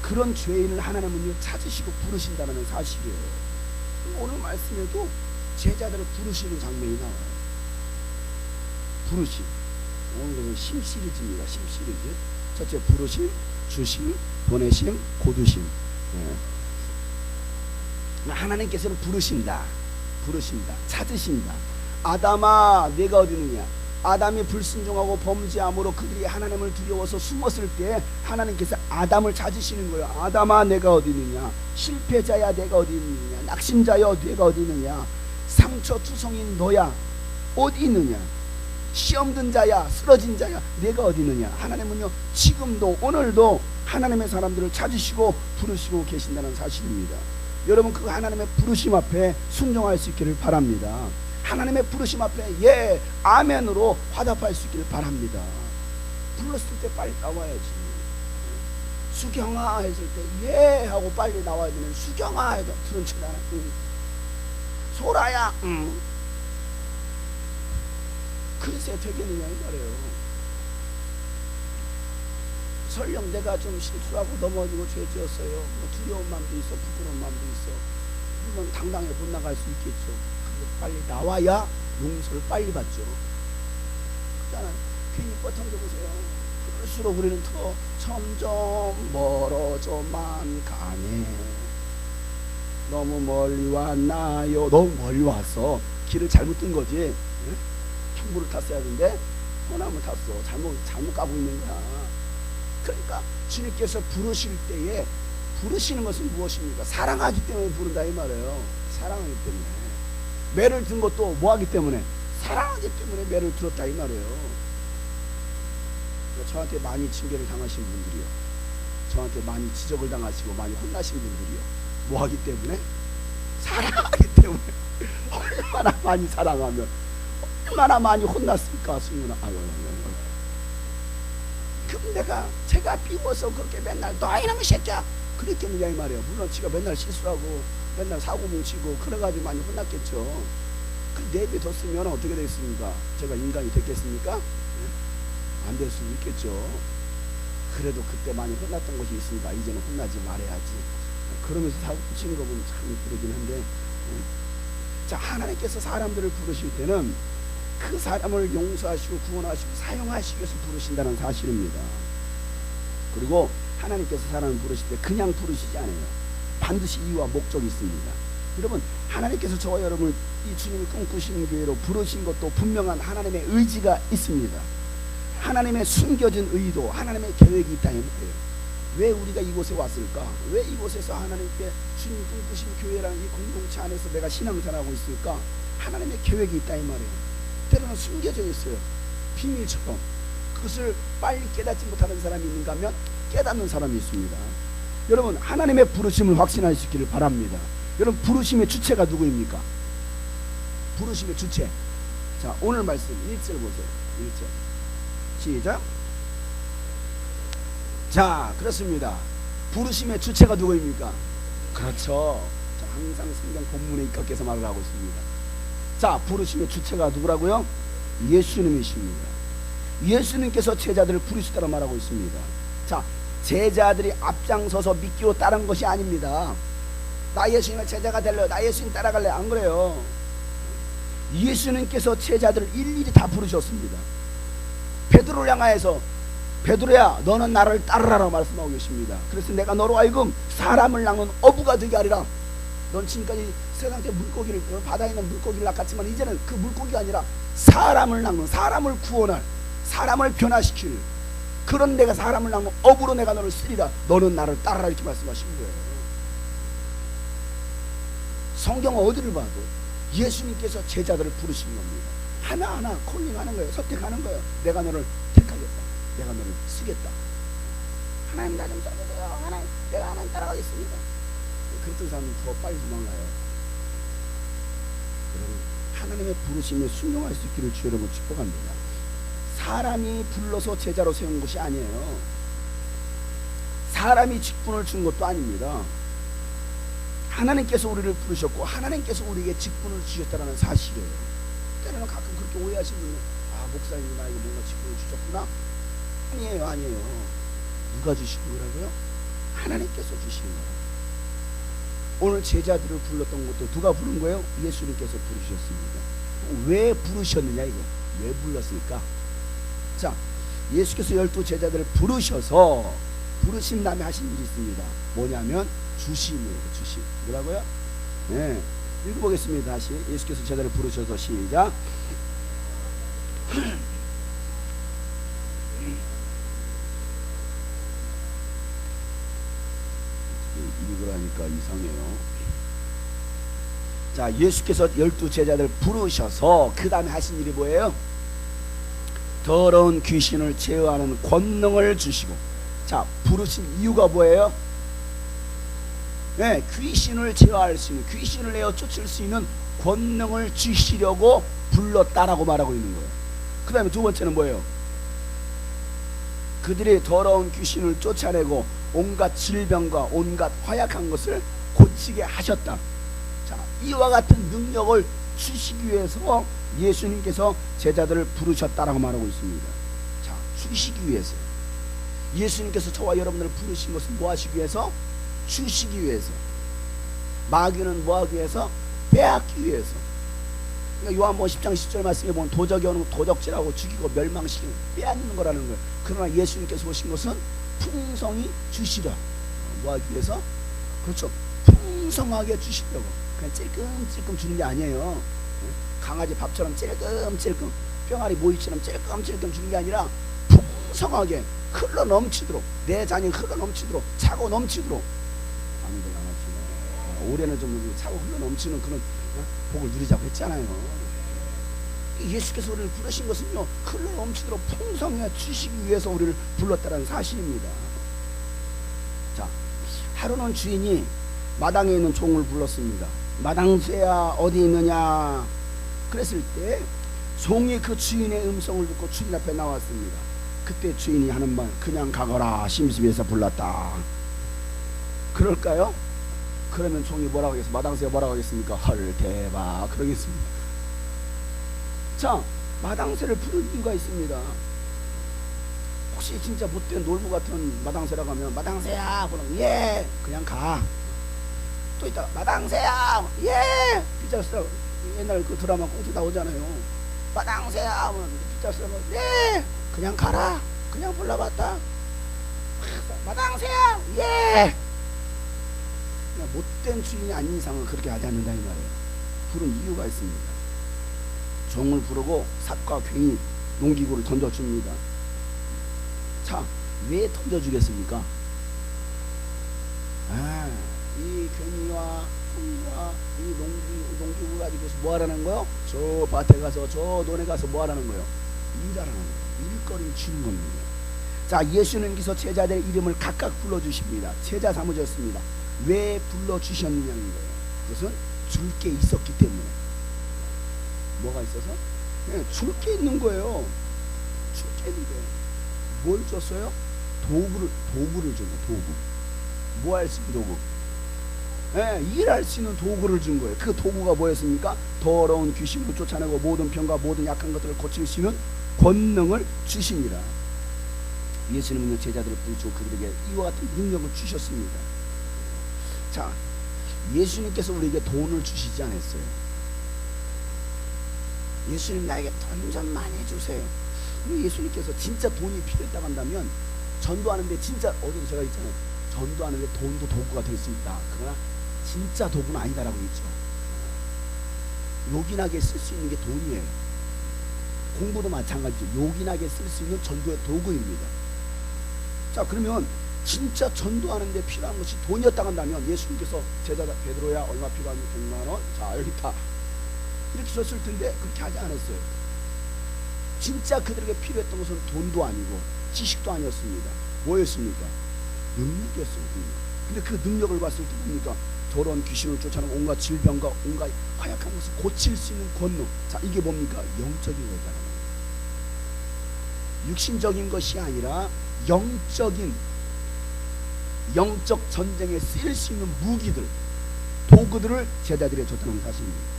그런 죄인을 하나님은 찾으시고 부르신다는 사실이에요. 오늘 말씀에도 제자들을 부르시는 장면이 나와요. 부르심. 오늘은 심 시리즈입니다. 심 시리즈. 첫째 부르심, 주심, 보내심, 고두심. 하나님께서는 부르신다. 찾으신다. 아담아 내가 어디 있느냐. 아담이 불순종하고 범죄함으로 그들이 하나님을 두려워서 숨었을 때 하나님께서 아담을 찾으시는 거예요. 아담아 내가 어디 있느냐. 실패자야 내가 어디 있느냐. 낙심자여 내가 어디 있느냐. 상처투성인 너야 어디 있느냐. 시험든 자야 쓰러진 자야 내가 어디 있느냐. 하나님은요 지금도 오늘도 하나님의 사람들을 찾으시고 부르시고 계신다는 사실입니다. 여러분 그 하나님의 부르심 앞에 순종할 수 있기를 바랍니다. 하나님의 부르심 앞에 예 아멘으로 화답할 수 있기를 바랍니다. 불렀을 때 빨리 나와야지. 수경아 했을 때 예 하고 빨리 나와야 되는 수경아 해도 들은 척 안 하고 소라야 그래서 되겠느냐 이 말이에요. 설령 내가 좀 실수하고 넘어지고 죄 지었어요. 뭐 두려운 마음도 있어, 부끄러운 마음도 있어. 물론 당당히 못 나갈 수 있겠죠. 근데 빨리 나와야 용서를 빨리 받죠. 그렇잖아요. 괜히 뻗어져 보세요. 그럴수록 우리는 더 점점 멀어져만 가네. 너무 멀리 왔나요? 너무 멀리 왔어. 길을 잘못 든 거지. 응? 경부를 탔어야 하는데 호남을 탔어. 잘못 가고 있는 거야. 그러니까 주님께서 부르실 때에 부르시는 것은 무엇입니까? 사랑하기 때문에 부른다 이 말이에요. 사랑하기 때문에 매를 든 것도 뭐하기 때문에 사랑하기 때문에 매를 들었다 이 말이에요. 저한테 많이 징계를 당하신 분들이요, 저한테 많이 지적을 당하시고 많이 혼나신 분들이요, 뭐하기 때문에? 사랑하기 때문에. 얼마나 많이 사랑하면 얼마나 많이 혼났을까 승문아. 그럼 제가 비워서 그렇게 맨날 너 이놈의 새끼야 그랬겠느냐 이 말이에요. 물론 지가 맨날 실수하고 맨날 사고 뭉치고 그래가지고 많이 혼났겠죠. 그 내비뒀으면 어떻게 됐습니까? 제가 인간이 됐겠습니까? 안 될 수 있겠죠. 그래도 그때 많이 혼났던 것이 있으니까 이제는 혼나지 말아야지. 그러면서 사고 뭉치는 거 보면 참 그러긴 한데, 자 하나님께서 사람들을 부르실 때는 그 사람을 용서하시고 구원하시고 사용하시기 위해서 부르신다는 사실입니다. 그리고 하나님께서 사람을 부르실 때 그냥 부르시지 않아요. 반드시 이유와 목적이 있습니다. 여러분 하나님께서 저와 여러분을 이 주님을 꿈꾸시는 교회로 부르신 것도 분명한 하나님의 의지가 있습니다. 하나님의 숨겨진 의도, 하나님의 계획이 있다는 거예요. 왜 우리가 이곳에 왔을까? 왜 이곳에서 하나님께 주님 꿈꾸신 교회라는 이 공동체 안에서 내가 신앙생활하고 있을까? 하나님의 계획이 있다 이 말이에요. 때로는 숨겨져 있어요. 비밀처럼. 그것을 빨리 깨닫지 못하는 사람이 있는가 하면 깨닫는 사람이 있습니다. 여러분 하나님의 부르심을 확신할 수 있기를 바랍니다. 여러분 부르심의 주체가 누구입니까? 부르심의 주체. 자 오늘 말씀 1절 보세요. 1절 시작. 자 그렇습니다. 부르심의 주체가 누구입니까? 그렇죠. 자, 항상 성경 본문에 입각해서 말을 하고 있습니다. 자 부르심의 주체가 누구라고요? 예수님이십니다. 예수님께서 제자들을 부르시다고 말하고 있습니다. 자 제자들이 앞장서서 믿기로 따른 것이 아닙니다. 나 예수님의 제자가 될래요, 나 예수님 따라갈래, 안 그래요. 예수님께서 제자들을 일일이 다 부르셨습니다. 베드로를 향하여서 베드로야 너는 나를 따르라라고 말씀하고 계십니다. 그래서 내가 너로 하여금 사람을 낚는 어부가 되게 하리라. 넌 지금까지 세상에 물고기를, 바다에 있는 물고기를 낚았지만 이제는 그 물고기가 아니라 사람을 낚는, 사람을 구원할, 사람을 변화시킬 그런 내가 사람을 낳으면 업으로 내가 너를 쓰리라. 너는 나를 따르라. 이렇게 말씀하신 거예요. 성경 어디를 봐도 예수님께서 제자들을 부르신 겁니다. 하나하나 콜링하는 거예요. 선택하는 거예요. 내가 너를 택하겠다. 내가 너를 쓰겠다. 하나님 나 좀 써주세요. 하나님 내가 하나님 따라가겠습니다. 그랬던 사람은 더 빨리 도망가요. 여러분 하나님의 부르심에 순종할 수 있기를 주 여러분 축복합니다. 사람이 불러서 제자로 세운 것이 아니에요. 사람이 직분을 준 것도 아닙니다. 하나님께서 우리를 부르셨고 하나님께서 우리에게 직분을 주셨다는 사실이에요. 때로는 가끔 그렇게 오해하시는 분은 목사님이 나에게 뭔가 직분을 주셨구나. 아니에요. 누가 주신 거라고요? 하나님께서 주신 거예요. 오늘 제자들을 불렀던 것도 누가 부른 거예요? 예수님께서 부르셨습니다. 왜 부르셨느냐 이거. 왜 불렀을까? 자, 예수께서 12 제자들을 부르셔서 부르신 다음에 하신 일이 있습니다. 뭐냐면 주심이에요. 주심. 뭐라고요? 네. 읽어보겠습니다. 다시 예수께서 제자를 부르셔서 시작. 읽으라니까 이상해요. 자, 예수께서 12 제자들 부르셔서 그 다음에 하신 일이 뭐예요? 더러운 귀신을 제어하는 권능을 주시고. 자, 부르신 이유가 뭐예요? 네, 귀신을 제어할 수 있는, 귀신을 내어 쫓을 수 있는 권능을 주시려고 불렀다라고 말하고 있는 거예요. 그 다음에 두 번째는 뭐예요? 그들이 더러운 귀신을 쫓아내고 온갖 질병과 온갖 허약한 것을 고치게 하셨다. 자, 이와 같은 능력을 주시기 위해서 예수님께서 제자들을 부르셨다라고 말하고 있습니다. 자, 주시기 위해서. 예수님께서 저와 여러분들을 부르신 것은 뭐 하시기 위해서? 주시기 위해서. 마귀는 뭐 하기 위해서? 빼앗기 위해서. 그러니까 요한복음 10장 10절 말씀에 보면 도적이 오는 도적질하고 죽이고 멸망시키고 빼앗는 거라는 거예요. 그러나 예수님께서 오신 것은 풍성히 주시라. 뭐 하기 위해서? 그렇죠. 풍성하게 주시려고. 그냥 찔끔찔끔 주는 게 아니에요. 강아지 밥처럼 찔끔찔끔, 뿅아리 모이처럼 찔끔찔끔 주는 게 아니라 풍성하게 흘러 넘치도록, 내 잔이 흘러 넘치도록, 차고 넘치도록. 아무도 안 하시네. 올해는 좀 차고 흘러 넘치는 그런 복을 누리자고 했잖아요. 예수께서 우리를 부르신 것은요, 흘러 넘치도록 풍성하게 주시기 위해서 우리를 불렀다는 사실입니다. 자, 하루는 주인이 마당에 있는 종을 불렀습니다. 마당새야 어디 있느냐? 그랬을 때 종이 그 주인의 음성을 듣고 주인 앞에 나왔습니다. 그때 주인이 하는 말, 그냥 가거라 심심해서 불렀다. 그럴까요? 그러면 종이 뭐라고 하겠습니까? 마당새가 뭐라고 하겠습니까? 헐 대박 그러겠습니다. 자, 마당새를 부른 이유가 있습니다. 혹시 진짜 못된 놀부 같은 마당새라고 하면 마당새야 그럼 예 그냥 가. 또 있다가 마당새야 예 빗자루 옛날 그 드라마 꽁트 나오잖아요. 마당새야 하면 빗자루 쓰면 예 그냥 가라. 그냥 불러봤다. 마당새야 예. 그냥 못된 주인이 아닌 이상은 그렇게 하지 않는다 이 말이에요. 부른 이유가 있습니다. 종을 부르고 삭과 괭이 농기구를 던져줍니다. 자, 왜 던져주겠습니까? 이 괭이와 콩과 이 농기구 가지고서 뭐 하라는 거요? 저 밭에 가서 저 논에 가서 뭐 하라는 거요? 일하라는 거예요. 일거리를 주는 겁니다. 자, 예수님께서 제자들의 이름을 각각 불러주십니다. 제자 삼으셨습니다. 왜 불러주셨느냐는 거예요. 그것은 줄 게 있었기 때문에. 뭐가 있어서? 네, 줄 게 있는 거예요. 줄 게 있는 거예요. 뭘 줬어요? 도구를 준 거예요. 도구. 뭐 할 수 있는 도구? 네, 일할 수 있는 도구를 준 거예요. 그 도구가 뭐였습니까? 더러운 귀신을 쫓아내고 모든 병과 모든 약한 것들을 고칠 수 있는 권능을 주시니라. 예수님은 제자들을 부르시고 그들에게 이와 같은 능력을 주셨습니다. 자, 예수님께서 우리에게 돈을 주시지 않았어요. 예수님 나에게 돈 좀 많이 주세요. 예수님께서 진짜 돈이 필요했다고 한다면 전도하는데 진짜 어제도 제가 있잖아요. 전도하는데 돈도 도구가 될 수 있다. 그러나 진짜 도구는 아니다라고 했죠. 요긴하게 쓸 수 있는 게 돈이에요. 공부도 마찬가지죠. 요긴하게 쓸 수 있는 전도의 도구입니다. 자, 그러면 진짜 전도하는 데 필요한 것이 돈이었다 한다면 예수님께서 제자 베드로야 얼마 필요하니? 100만 원? 자, 여기 있다. 이렇게 줬을 텐데 그렇게 하지 않았어요. 진짜 그들에게 필요했던 것은 돈도 아니고 지식도 아니었습니다. 뭐였습니까? 능력이었습니다. 근데 그 능력을 봤을 때 뭡니까? 더러운 귀신을 쫓아내는 온갖 질병과 온갖 허약한 것을 고칠 수 있는 권능. 자, 이게 뭡니까? 영적인 거잖아요. 육신적인 것이 아니라 영적 전쟁에 쓰일 수 있는 무기들, 도구들을 제자들에게 줬다는 사실입니다.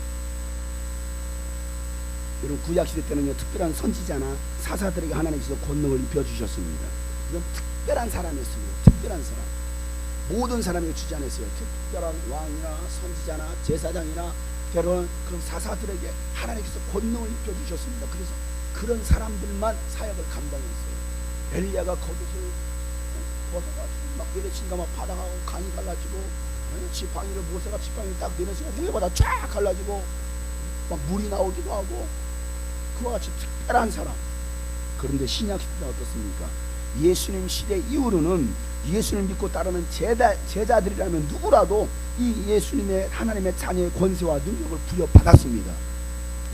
여러분, 구약시대 때는요, 특별한 선지자나 사사들에게 하나님께서 권능을 입혀주셨습니다. 이건 특별한 사람이었습니다. 특별한 사람. 모든 사람에게 주지 않았어요. 특별한 왕이나 선지자나 제사장이나 때로는 그런 사사들에게 하나님께서 권능을 입혀주셨습니다. 그래서 그런 사람들만 사역을 감당했어요. 엘리야가 거기서 벗어가지고 막 내려친가 막 바닥하고 강이 갈라지고, 지팡이를 모세가 지팡이를 딱 내려서 위에보다 쫙 갈라지고 막 물이 나오기도 하고, 그와 같이 특별한 사람. 그런데 신약 시대는 어떻습니까? 예수님 시대 이후로는 예수님 믿고 따르는 제자들이라면 누구라도 이 예수님의 하나님의 자녀의 권세와 능력을 부여받았습니다.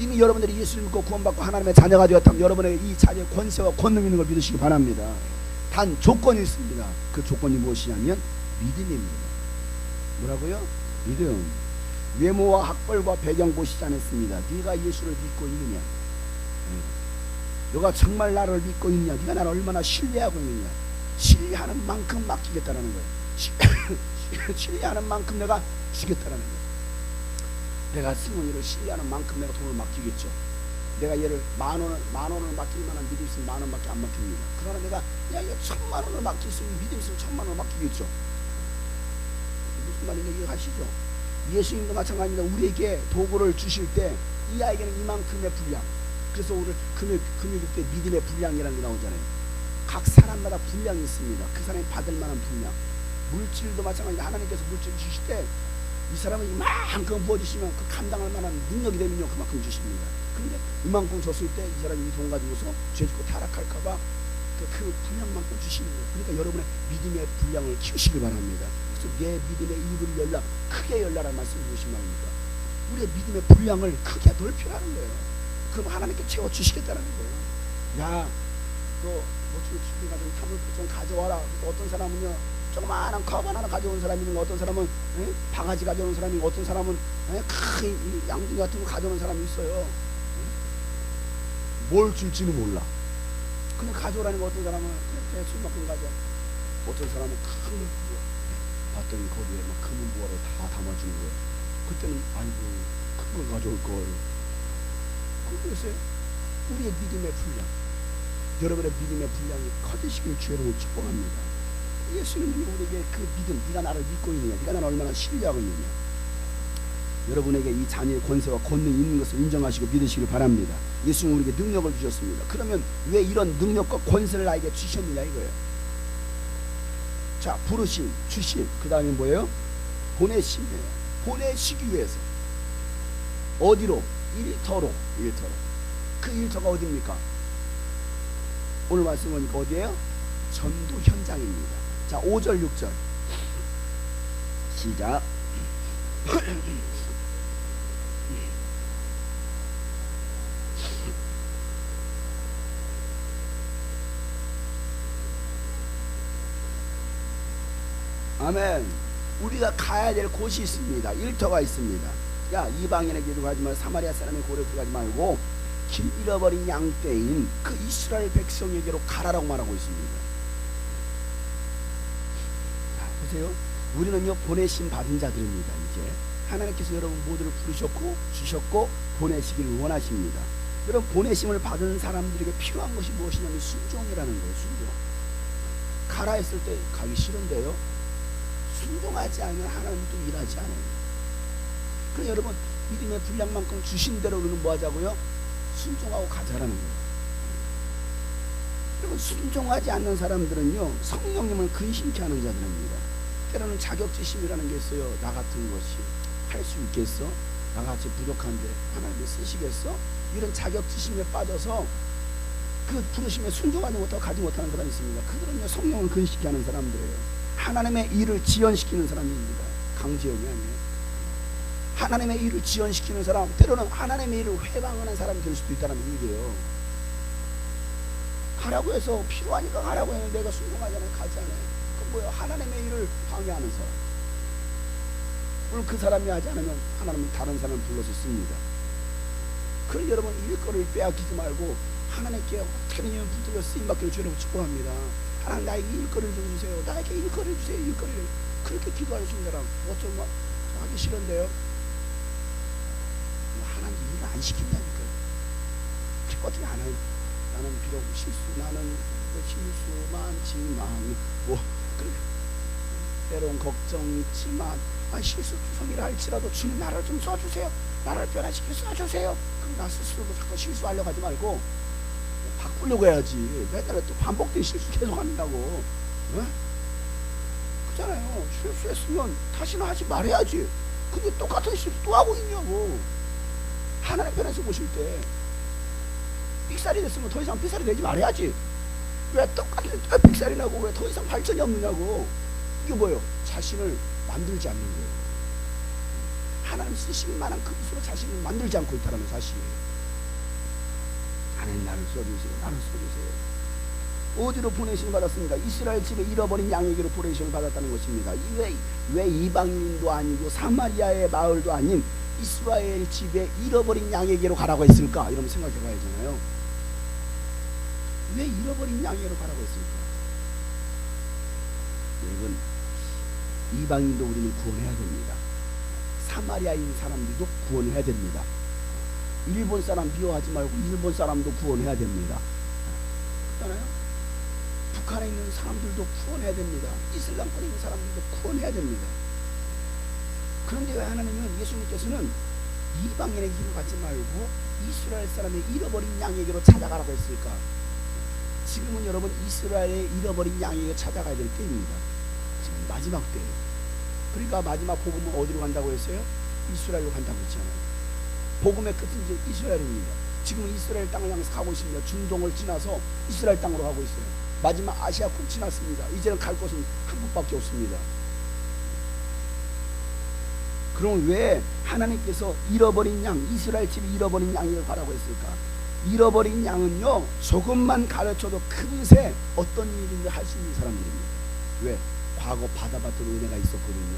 이미 여러분들이 예수님 믿고 구원받고 하나님의 자녀가 되었다면 여러분의 이 자녀의 권세와 권능 있는 걸 믿으시기 바랍니다. 단 조건이 있습니다. 그 조건이 무엇이냐면 믿음입니다. 뭐라고요? 믿음. 외모와 학벌과 배경 보시지 않았습니다. 네가 예수를 믿고 있느냐? 너가 정말 나를 믿고 있느냐? 네가 나를 얼마나 신뢰하고 있느냐? 신뢰하는 만큼 맡기겠다라는 거예요. 신뢰하는 만큼 내가 주겠다라는 거예요. 내가 승훈이를 신뢰하는 만큼 내가 돈을 맡기겠죠. 내가 얘를 만 원을 맡길 만한 믿음 있으면 10,000원밖에 안 맡깁니다. 그러나 내가 야, 이거 1,000,000원을 맡길 수 있는 믿음 있으면 1,000,000원을 맡기겠죠. 무슨 말인지 이해하시죠? 예수님도 마찬가지입니다. 우리에게 도구를 주실 때 이 아이에게는 이만큼의 분량. 그래서 오늘 금요일 때 믿음의 분량이라는 게 나오잖아요. 각 사람마다 분량이 있습니다. 그 사람이 받을 만한 분량. 물질도 마찬가지로 하나님께서 물질 주실 때 이 사람은 이만큼 부어주시면 그 감당할 만한 능력이 되면요 그만큼 주십니다. 그런데 이만큼 줬을 때 이 사람이 이 돈 가지고서 죄짓고 타락할까봐 그 분량만큼 주시는 거예요. 그러니까 여러분의 믿음의 분량을 키우시길 바랍니다. 그래서 내 믿음의 입을 열라, 크게 열라라는 말씀이 무슨 말입니까? 우리의 믿음의 분량을 크게 넓히라는 거예요. 그럼 하나님께 채워주시겠다는 거예요. 야, 너 모처럼 집에 가서 탐을 좀 가져와라. 어떤 사람은요 조그마한 가방 하나 가져온 사람이 있는 거, 어떤 사람은 바가지 가져오는 사람이 있고, 어떤 사람은 큰 양중기 같은 거 가져오는 사람이 있어요. 뭘 줄지는 몰라. 그냥 가져오라는 거. 어떤 사람은 그냥 술만큼 가져. 어떤 사람은 큰 거 봤더니 거기에 막 금은 부화를 다 담아주는 거예요. 그때는 아이고 큰 걸 가져올 걸. 그래서 우리의 믿음의 분량, 여러분의 믿음의 분량이 커지시길 주여로 축복합니다. 예수님이 우리에게 그 믿음, 네가 나를 믿고 있느냐, 네가 나를 얼마나 신뢰하고 있느냐, 여러분에게 이 자녀의 권세와 권능이 있는 것을 인정하시고 믿으시길 바랍니다. 예수님은 우리에게 능력을 주셨습니다. 그러면 왜 이런 능력과 권세를 나에게 주셨느냐 이거예요. 자, 부르심, 주심, 그 다음에 뭐예요? 보내심이에요. 보내시기 위해서. 어디로? 일터로. 그 일터가 어디입니까? 오늘 말씀 보니까 어디예요? 전도 현장입니다. 자, 5절 6절 시작. 아멘. 우리가 가야 될 곳이 있습니다. 일터가 있습니다. 야, 이방인에게도 가지 말고 사마리아 사람의 고려 들어가지 말고 길 잃어버린 양떼인 그 이스라엘 백성에게로 가라라고 말하고 있습니다. 자, 보세요. 우리는요 보내심 받은 자들입니다. 이제 하나님께서 여러분 모두를 부르셨고 주셨고 보내시기를 원하십니다. 여러분 보내심을 받은 사람들에게 필요한 것이 무엇이냐면 순종이라는 거예요. 순종. 가라 했을 때 가기 싫은데요, 순종하지 않으면 하나님도 일하지 않아요. 그럼 여러분 믿음의 분량만큼 주신 대로 우리는 뭐 하자고요? 순종하고 가자라는 거예요. 여러분 순종하지 않는 사람들은요 성령님을 근심케 하는 자들입니다. 때로는 자격지심이라는 게 있어요. 나 같은 것이 할 수 있겠어? 나같이 부족한데 하나님이 쓰시겠어? 이런 자격지심에 빠져서 그 부르심에 순종하지 못하고 가지 못하는 사람이 있습니다. 그들은요 성령을 근시케 하는 사람들이에요. 하나님의 일을 지연시키는 사람입니다. 강지영이 아니에요. 하나님의 일을 지연시키는 사람, 때로는 하나님의 일을 회방하는 사람이 될 수도 있다는 얘기예요. 가라고 해서 필요하니까 가라고 했는데 내가 순종하지 않으면 가지 않아요. 그건 뭐예요? 하나님의 일을 방해하는 사람. 오늘 그 사람이 하지 않으면 하나님은 다른 사람을 불러서 씁니다. 그럼 여러분 일거리를 빼앗기지 말고 하나님께 어떻게든 붙들려 쓰임받기를 주려고 축복합니다. 하나님 나에게 일거리를 좀 주세요. 나에게 일거리를 주세요. 일거리를. 그렇게 기도할 수 있는 사람 어쩌면 하기 싫은데요. 하나님 일을 안 시킨다니까요. 어떻게 안 해요? 나는 비록 나는 실수 많지만 때론 걱정이 있지만 실수 투성이라 할지라도 주님 나를 좀 써주세요. 나를 변화시켜 써주세요. 그럼 나 스스로도 자꾸 실수하려고 하지 말고 바꾸려고 해야지. 맨날 또 반복된 실수 계속 한다고. 그렇잖아요. 실수했으면 다시는 하지 말아야지. 근데 똑같은 실수 또 하고 있냐고. 하나님 편에서 보실 때 삑살이 됐으면 더 이상 삑살이 되지 말아야지. 왜 똑같은 삑살이 나고 왜 더 이상 발전이 없느냐고. 이게 뭐예요? 자신을 만들지 않는 거예요. 하나님 쓰실 만한 그 스스로 자신을 만들지 않고 있다는 사실이에요. 하나님 나를 써주세요. 나를 써주세요. 어디로 보내심을 받았습니까? 이스라엘 집에 잃어버린 양에게로 보내심을 받았다는 것입니다. 왜 이방인도 아니고 사마리아의 마을도 아닌 이스라엘 집에 잃어버린 양에게로 가라고 했을까? 이러면 생각해 봐야 되잖아요. 왜 잃어버린 양에게로 가라고 했을까? 여러분, 이방인도 우리는 구원해야 됩니다. 사마리아인 사람들도 구원해야 됩니다. 일본 사람 미워하지 말고 일본 사람도 구원해야 됩니다. 그렇잖아요? 북한에 있는 사람들도 구원해야 됩니다. 이슬람권에 있는 사람들도 구원해야 됩니다. 그런데 왜 하나님은 예수님께서는 이방인에게 힘을 받지 말고 이스라엘 사람의 잃어버린 양에게로 찾아가라고 했을까? 지금은 여러분 이스라엘의 잃어버린 양에게 찾아가야 될 때입니다. 지금 마지막 때예요. 그러니까 마지막 복음은 어디로 간다고 했어요? 이스라엘로 간다고 했잖아요. 복음의 끝은 이제 이스라엘입니다. 지금 이스라엘 땅을 향해서 가고 있습니다. 중동을 지나서 이스라엘 땅으로 가고 있어요. 마지막 아시아권 지났습니다. 이제는 갈 곳은 한국밖에 없습니다. 그럼 왜 하나님께서 잃어버린 양, 이스라엘 집이 잃어버린 양을 가라고 했을까? 잃어버린 양은요, 조금만 가르쳐도 금세 어떤 일인지 할 수 있는 사람들입니다. 왜? 과거 받아봤던 은혜가 있었거든요.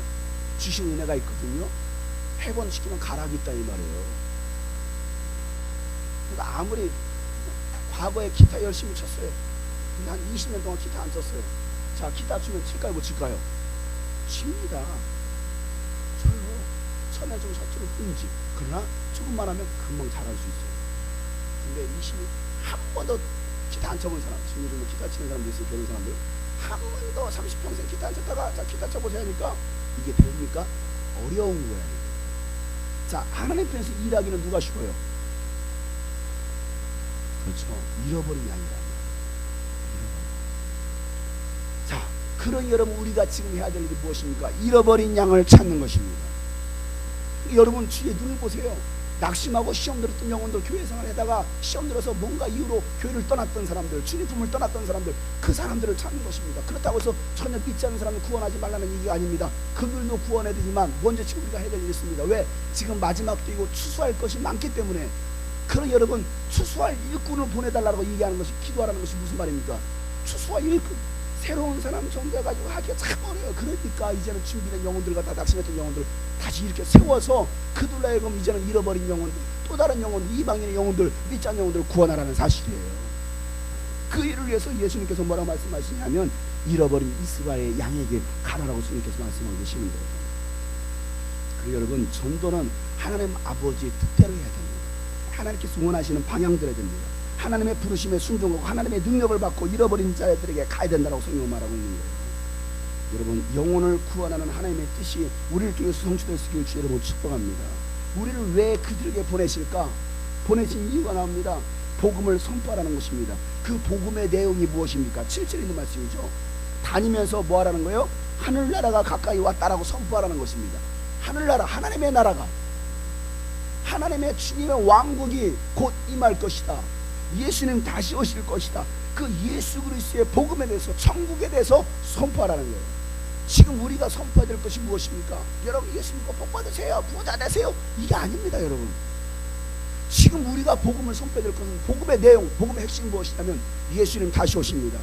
주신 은혜가 있거든요. 회번시키면 가락이 있다 이 말이에요. 그러니까 아무리 과거에 기타 열심히 쳤어요. 근데 한 20년 동안 기타 안 쳤어요. 자, 기타 치면 칠까요 못 칠까요? 칩니다. 쳐요. 처음에 좀 서투를 뿐이지. 그러나 조금만 하면 금방 잘할 수 있어요. 근데 20년 한 번도 기타 안 쳐본 사람, 지금 요즘 기타 치는 사람도 있어요. 배우는 사람들. 한 번도 30평생 기타 안 쳤다가 자 기타 쳐보세요 하니까 이게 됩니까? 어려운 거야. 자, 하나님 편에서 일하기는 누가 쉬워요? 그렇죠. 잃어버린 양이다. 자, 그런 여러분 우리가 지금 해야 될 일이 무엇입니까? 잃어버린 양을 찾는 것입니다. 여러분 주위에 눈을 보세요. 낙심하고 시험 들었던 영혼들, 교회 생활에다가 시험 들어서 뭔가 이유로 교회를 떠났던 사람들, 주님품을 떠났던 사람들, 그 사람들을 찾는 것입니다. 그렇다고 해서 전혀 믿지 않는 사람을 구원하지 말라는 얘기가 아닙니다. 그들도 구원해야 되지만 먼저 지금 우리가 해야 될 일이 있습니다. 왜? 지금 마지막 때이고 추수할 것이 많기 때문에. 그럼 여러분 추수할 일꾼을 보내달라고 얘기하는 것이, 기도하라는 것이 무슨 말입니까? 추수할 일꾼, 새로운 사람 정도해가지고 하기가 참 어려워요. 그러니까 이제는 준비된 영혼들과 다 낙심했던 영혼들 다시 이렇게 세워서 그들로 하여금 이제는 잃어버린 영혼들, 또 다른 영혼들, 이방인의 영혼들, 믿지 않는 영혼들을 구원하라는 사실이에요. 그 일을 위해서 예수님께서 뭐라고 말씀하시냐면 잃어버린 이스라엘 양에게 가라라고 주님께서 말씀하고 계시는 거예요. 그리고 여러분, 전도는 하나님 아버지의 뜻대로 해야 됩니다. 하나님께서 원하시는 방향대로 됩니다. 하나님의 부르심에 순종하고 하나님의 능력을 받고 잃어버린 자들에게 가야 된다고 성경은 말하고 있는 거예요. 여러분, 영혼을 구원하는 하나님의 뜻이 우리를 통해서 성취될 수 있기를 주 여러분 축복합니다. 우리를 왜 그들에게 보내실까? 보내신 이유가 나옵니다. 복음을 선포하라는 것입니다. 그 복음의 내용이 무엇입니까? 7절에 있는 말씀이죠. 다니면서 뭐 하라는 거예요? 하늘나라가 가까이 왔다라고 선포하라는 것입니다. 하늘나라, 하나님의 나라가 하나님의 주님의 왕국이 곧 임할 것이다. 예수님 다시 오실 것이다. 그 예수 그리스도의 복음에 대해서, 천국에 대해서 선포하라는 거예요. 지금 우리가 선포해야 될 것이 무엇입니까? 여러분 예수 믿고 복 받으세요, 부자 되세요, 이게 아닙니다. 여러분 지금 우리가 복음을 선포해야 될 것은 복음의 내용, 복음의 핵심이 무엇이냐면 예수님 다시 오십니다.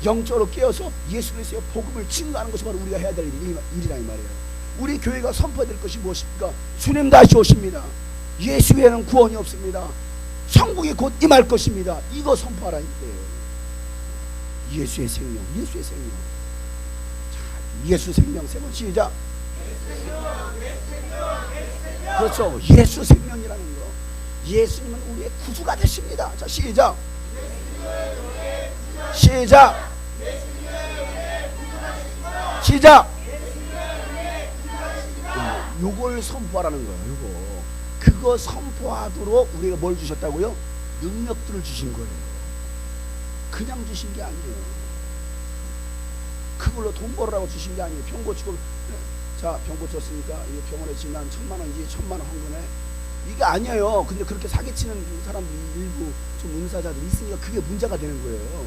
영적으로 깨어서 예수 그리스도의 복음을 증거하는 것이 바로 우리가 해야 될 일이라 이 말이에요. 우리 교회가 선포해야 될 것이 무엇입니까? 주님 다시 오십니다. 예수 외에는 구원이 없습니다. 천국이 곧 임할 것입니다. 이거 선포하라는 거예요. 예수의 생명, 예수의 생명. 자, 예수 생명 세 번 시작. 그렇죠. 예수 생명이라는 거. 예수님은 우리의 구주가 되십니다. 자, 시작. 시작. 시작. 요걸 선포하라는 거예요. 요거. 그거 선포하도록 우리가 뭘 주셨다고요? 능력들을 주신 거예요. 그냥 주신 게 아니에요. 그걸로 돈 벌으라고 주신 게 아니에요. 병 고치고, 자, 병 고쳤으니까 이 병원에 지금 난 1,000만 원이지, 1,000만 원 환급해. 이게 아니에요. 근데 그렇게 사기치는 사람들이 일부 좀 은사자들 있으니까 그게 문제가 되는 거예요.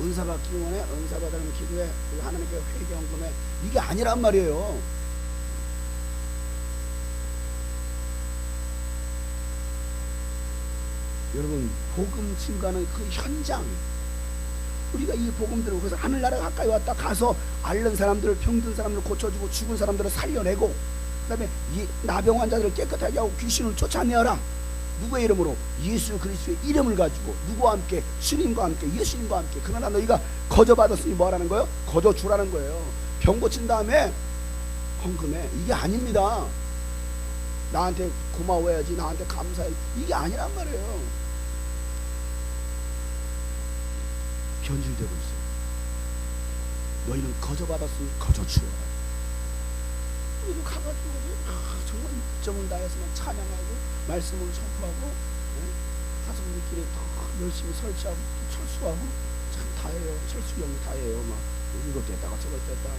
은사 받기 원해, 은사 받으면 기도해, 하나님께 회개 헌금해. 이게 아니란 말이에요. 여러분 복음 증거하는 그 현장, 우리가 이 복음들을, 그래서 하늘나라 가까이 왔다 가서 앓는 사람들을, 병든 사람들을 고쳐주고 죽은 사람들을 살려내고, 그 다음에 이 나병 환자들을 깨끗하게 하고 귀신을 쫓아내어라. 누구의 이름으로? 예수 그리스도의 이름을 가지고. 누구와 함께? 주님과 함께, 예수님과 함께. 그러나 너희가 거저받았으니 뭐하라는 거예요? 거저주라는 거예요. 병 고친 다음에 헌금해. 이게 아닙니다. 나한테 고마워해야지, 나한테 감사해, 이게 아니란 말이에요. 변질되고 있어요. 너희는 거저받았으니 거저주어. 우리도 가가지고 정말 입점을 다해서만 찬양하고 말씀을 선포하고, 가서 우리끼리 더 열심히 설치하고 철수하고 참 다해요. 철수경이 다해요. 막 이것 됐다가 저것 됐다.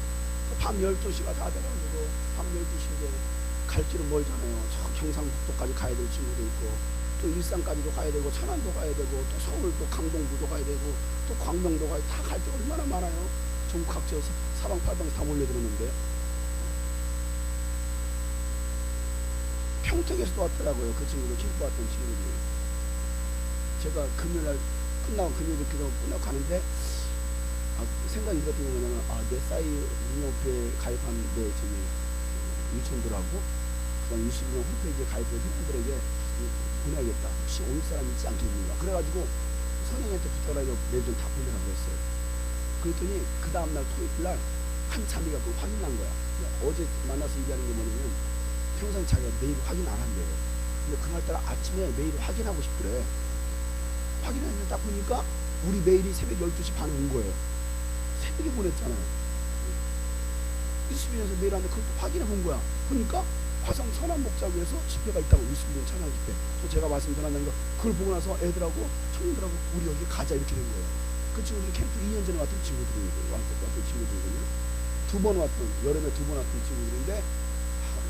밤 12시가 다 돼가지고 밤 12시인데 갈 길은 멀잖아요. 저 경상북도까지 가야 될 친구도 있고, 또 일산까지도 가야 되고, 천안도 가야 되고, 또 서울도 강동구도 가야 되고, 또 광명도 가야, 다 갈 데 얼마나 많아요. 전국 각지에서 사방팔방에 다 몰려들었는데 평택에서도 왔더라고요. 그 친구들, 기뻐 왔던 친구들이. 제가 금요일날 끝나고, 금요일 기도 끝나고 가는데 생각이 들었던 게 뭐냐면, 내 싸이 운영회에 가입한 내 저기 유천들하고 그다음 21년 홈페이지에 가입된 회원들에게 보내야겠다. 혹시 올 사람 있지 않겠는가. 그래가지고 선생님한테 부탁해서 메일 좀 다 보내라고 했어요. 그랬더니 그 다음날 토요일날 한 자매가 그 확인난 거야. 어제 만나서 얘기하는 게 뭐냐면, 평생 자기가 메일 확인 안 한대요. 근데 그날따라 아침에 메일 확인하고 싶더래. 확인했는데 딱 보니까 우리 메일이 새벽 12시 반에 온 거예요. 새벽에 보냈잖아요. 21년에서 메일 하는데 그걸 또 확인해 본 거야. 그러니까 화성 선한목자교에서 집회가 있다고, 21년 찬양 집회. 또 제가 말씀 전한다니까 그걸 보고 나서 애들하고 청년들하고 우리 여기 가자 이렇게 된 거예요. 그 친구들이 캠프 2년 전에 왔던 친구들이거든요. 왔던 친구들이거든요. 2번 왔던, 여름에 2번 왔던 친구들인데,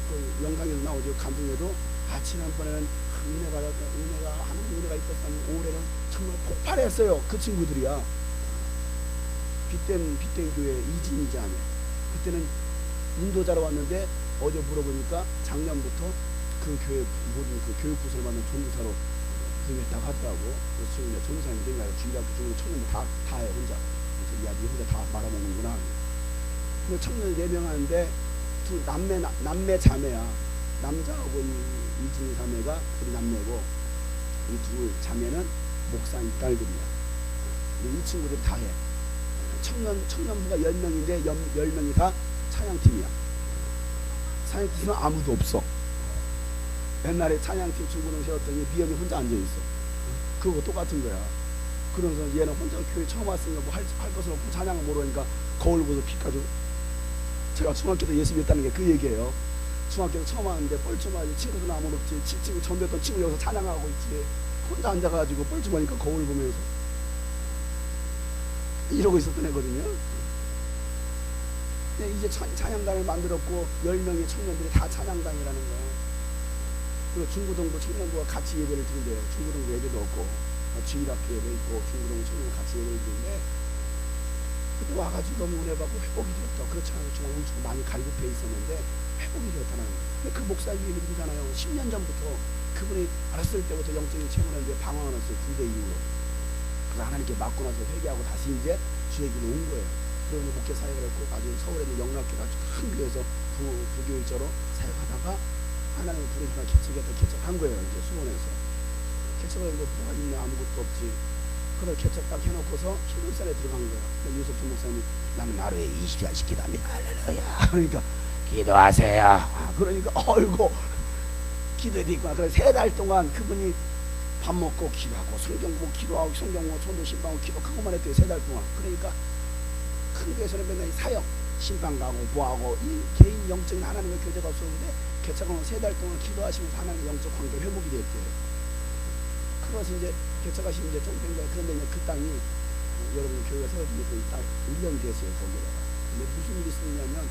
그 영상에도 나오죠. 감동에도 지난번에는 은혜가 하나님 은혜가 있었다면 올해는 정말 폭발했어요. 그 친구들이야. 빗된 교회 이진희 자매. 그때는 인도자로 왔는데 어제 물어보니까 작년부터 그 교회 모든 그 교육 부서를 맡는 전도사로 등했다고 하더라고. 그래서 지금 전도사님 등가 주일학교 중에 청년들 다 해 혼자. 그래서 야, 니 혼자 다 말아먹는구나. 근데 청년 4명 하는데 두 남매 자매야. 남자하고 이진희 자매가 우리 남매고, 이 두 자매는 목사님 딸들이야. 이 친구들이 다 해. 청년부가 10명인데 10명이 다 찬양팀이야. 찬양팀은 아무도 없어. 옛날에 찬양팀 친구는 세웠더니 미연이 혼자 앉아있어. 그거 똑같은 거야. 그러면서 얘는 혼자 교회 처음 왔으니까 뭐 할 것을 없고 찬양을 모르니까 거울 보고 빛가지고. 제가 중학교 때 예수 믿었다는 게 그 얘기예요. 중학교 때 처음 왔는데 뻘쭘하지, 친구도 아무도 없지, 친구 전도했던 친구 여기서 찬양하고 있지, 혼자 앉아가지고 뻘쭘하니까 거울 보면서 이러고 있었던 애거든요. 근데 이제 찬양단을 만들었고 10명의 청년들이 다 찬양단이라는 거야. 그리고 중고등부 청년부가 같이 예배를 드린대요. 중고등부 예배도 없고 주일학교 예배 있고 중고등부 청년부 같이 예배를 드리는데 그때 와가지고 너무 은혜 받고 회복이 되었다. 그렇잖아요. 정말 엄청 많이 갈급해 있었는데 회복이 되었다는 거예요. 근데 그 목사님이 누구잖아요. 10년 전부터 그분이 알았을 때부터 영적인 체험을 방황을 했어요. 군대 이후로. 그래서 하나님께 맞고 나서 회개하고 다시 이제 주에게로 온 거예요. 그리고 목회 사역을 했고 나중에 서울에 있는 영락교회 아주 큰 교회에서 부교일자로 사역하다가 하나님 부르시면 개척한 거예요. 이제 수원에서 개척을 이제 뭐가 있냐 아무것도 없지. 그걸 개척 딱 해놓고서 신물산에 들어간 거예요. 유석준 목사님이 나는 하루에 20시간씩 기도합니다. 할렐루야. 그러니까 기도하세요. 그러니까 어이구 기도해야 되겠구나. 그래서 3달 동안 그분이 밥 먹고 기도하고 성경 보고 기도하고 성경 보고 전도 신방하고 기도하고만 했대요. 3달 동안. 그러니까 큰 교회에서는 맨날 사역 신방 가고 뭐하고 이 개인 영적인 하나님의 교제가 없었는데 개척하면 3달 동안 기도하시면서 하나님의 영적 관계 회복이 됐대요. 그래서 이제 개척하시면 이제 좀 된 거예요. 그런데 이제 그 땅이 여러분 교회가 세워진 게딱 1년 됐어요. 거기가. 근데 무슨 일이 있었냐면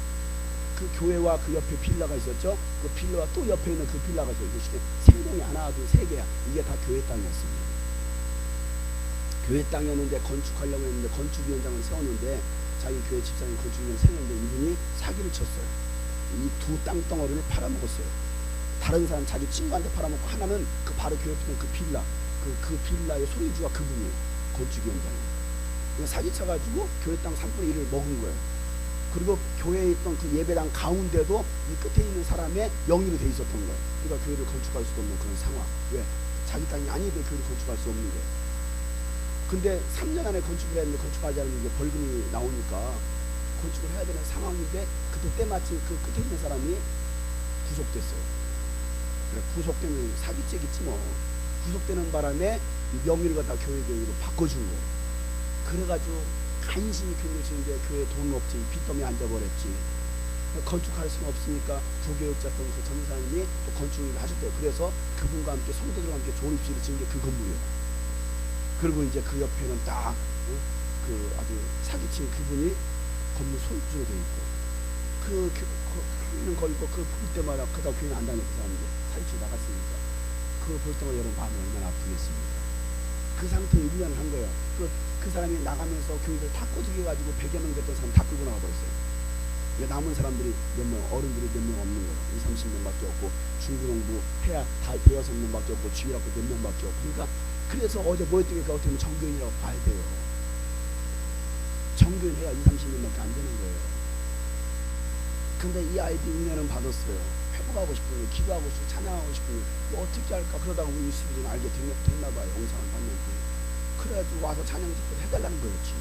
그 교회와 그 옆에 빌라가 있었죠. 그 빌라와 또 옆에 있는 그 빌라가 있어요. 이게 3동이 하나 둘 3개야. 이게 다 교회 땅이었습니다. 교회 땅이었는데 건축하려고 했는데 건축위원장을 세웠는데 자기 교회 집사님 건축위원장 세웠는데 이분이 사기를 쳤어요. 이 두 땅덩어리를 팔아먹었어요. 다른 사람 자기 친구한테 팔아먹고 하나는 그 바로 교회 옆에 있는 그 빌라 그 빌라의 소유주가 그분이에요. 건축위원장이. 사기 쳐가지고 교회 땅 3분의 1을 먹은 거예요. 그리고 교회에 있던 그 예배당 가운데도 이 끝에 있는 사람의 명의로 돼 있었던 거예요. 그러니까 교회를 건축할 수도 없는 그런 상황. 왜? 자기 땅이 아닌데 교회를 건축할 수 없는 거예요. 근데 3년 안에 건축을 했는데 건축하지 않으면 이제 벌금이 나오니까 건축을 해야 되는 상황인데 그때 때마침 그 끝에 있는 사람이 구속됐어요. 그래, 구속되면 사기죄겠지 뭐. 구속되는 바람에 명의를 갖다 교회 명의로 바꿔준 거예요. 그래가지고 간신히 교회를 지는데 교회에 돈 없지, 빚더미 앉아버렸지. 건축할 수는 없으니까 부교육자였던 그 전사님이 또 건축을 하셨대요. 그래서 그분과 함께 성도들과 함께 조립실을 지은 게 그 건물이에요. 그리고 이제 그 옆에는 딱 그 아주 사기친 그분이 건물 소유주로 돼 있고 교회는 걸고 그거 볼 때마다 그다 교회는 안 다녔고 사람들이 사기치고 나갔으니까 그걸 볼 때마다 여러분 마음이 얼마나 아프겠습니까? 그 상태에 1년을 한 거예요. 그 사람이 나가면서 교회를 다 꼬집게 가지고 100여 명 됐던 사람 다 끌고 나가버렸어요. 남은 사람들이 몇 명, 어른들이 몇 명 없는 거예요. 20-30명밖에 없고 중고등부 해야 다 6-명밖에 없고 주일학교 몇 명밖에 없고. 그러니까 그래서 어제 모였던 게 어떻게 보면 정교인이라고 봐야 돼요. 정교인 해야 20-30명밖에 안 되는 거예요. 근데 이 아이들이 은혜는 받았어요. 회복하고 싶은 거, 기도하고 싶고 찬양하고 싶은 거 어떻게 할까 그러다가 우리 유수들은 알게 됐나 봐요. 영상을 봤는데. 그래가지고 와서 찬양 집회를 해달라는 거였지.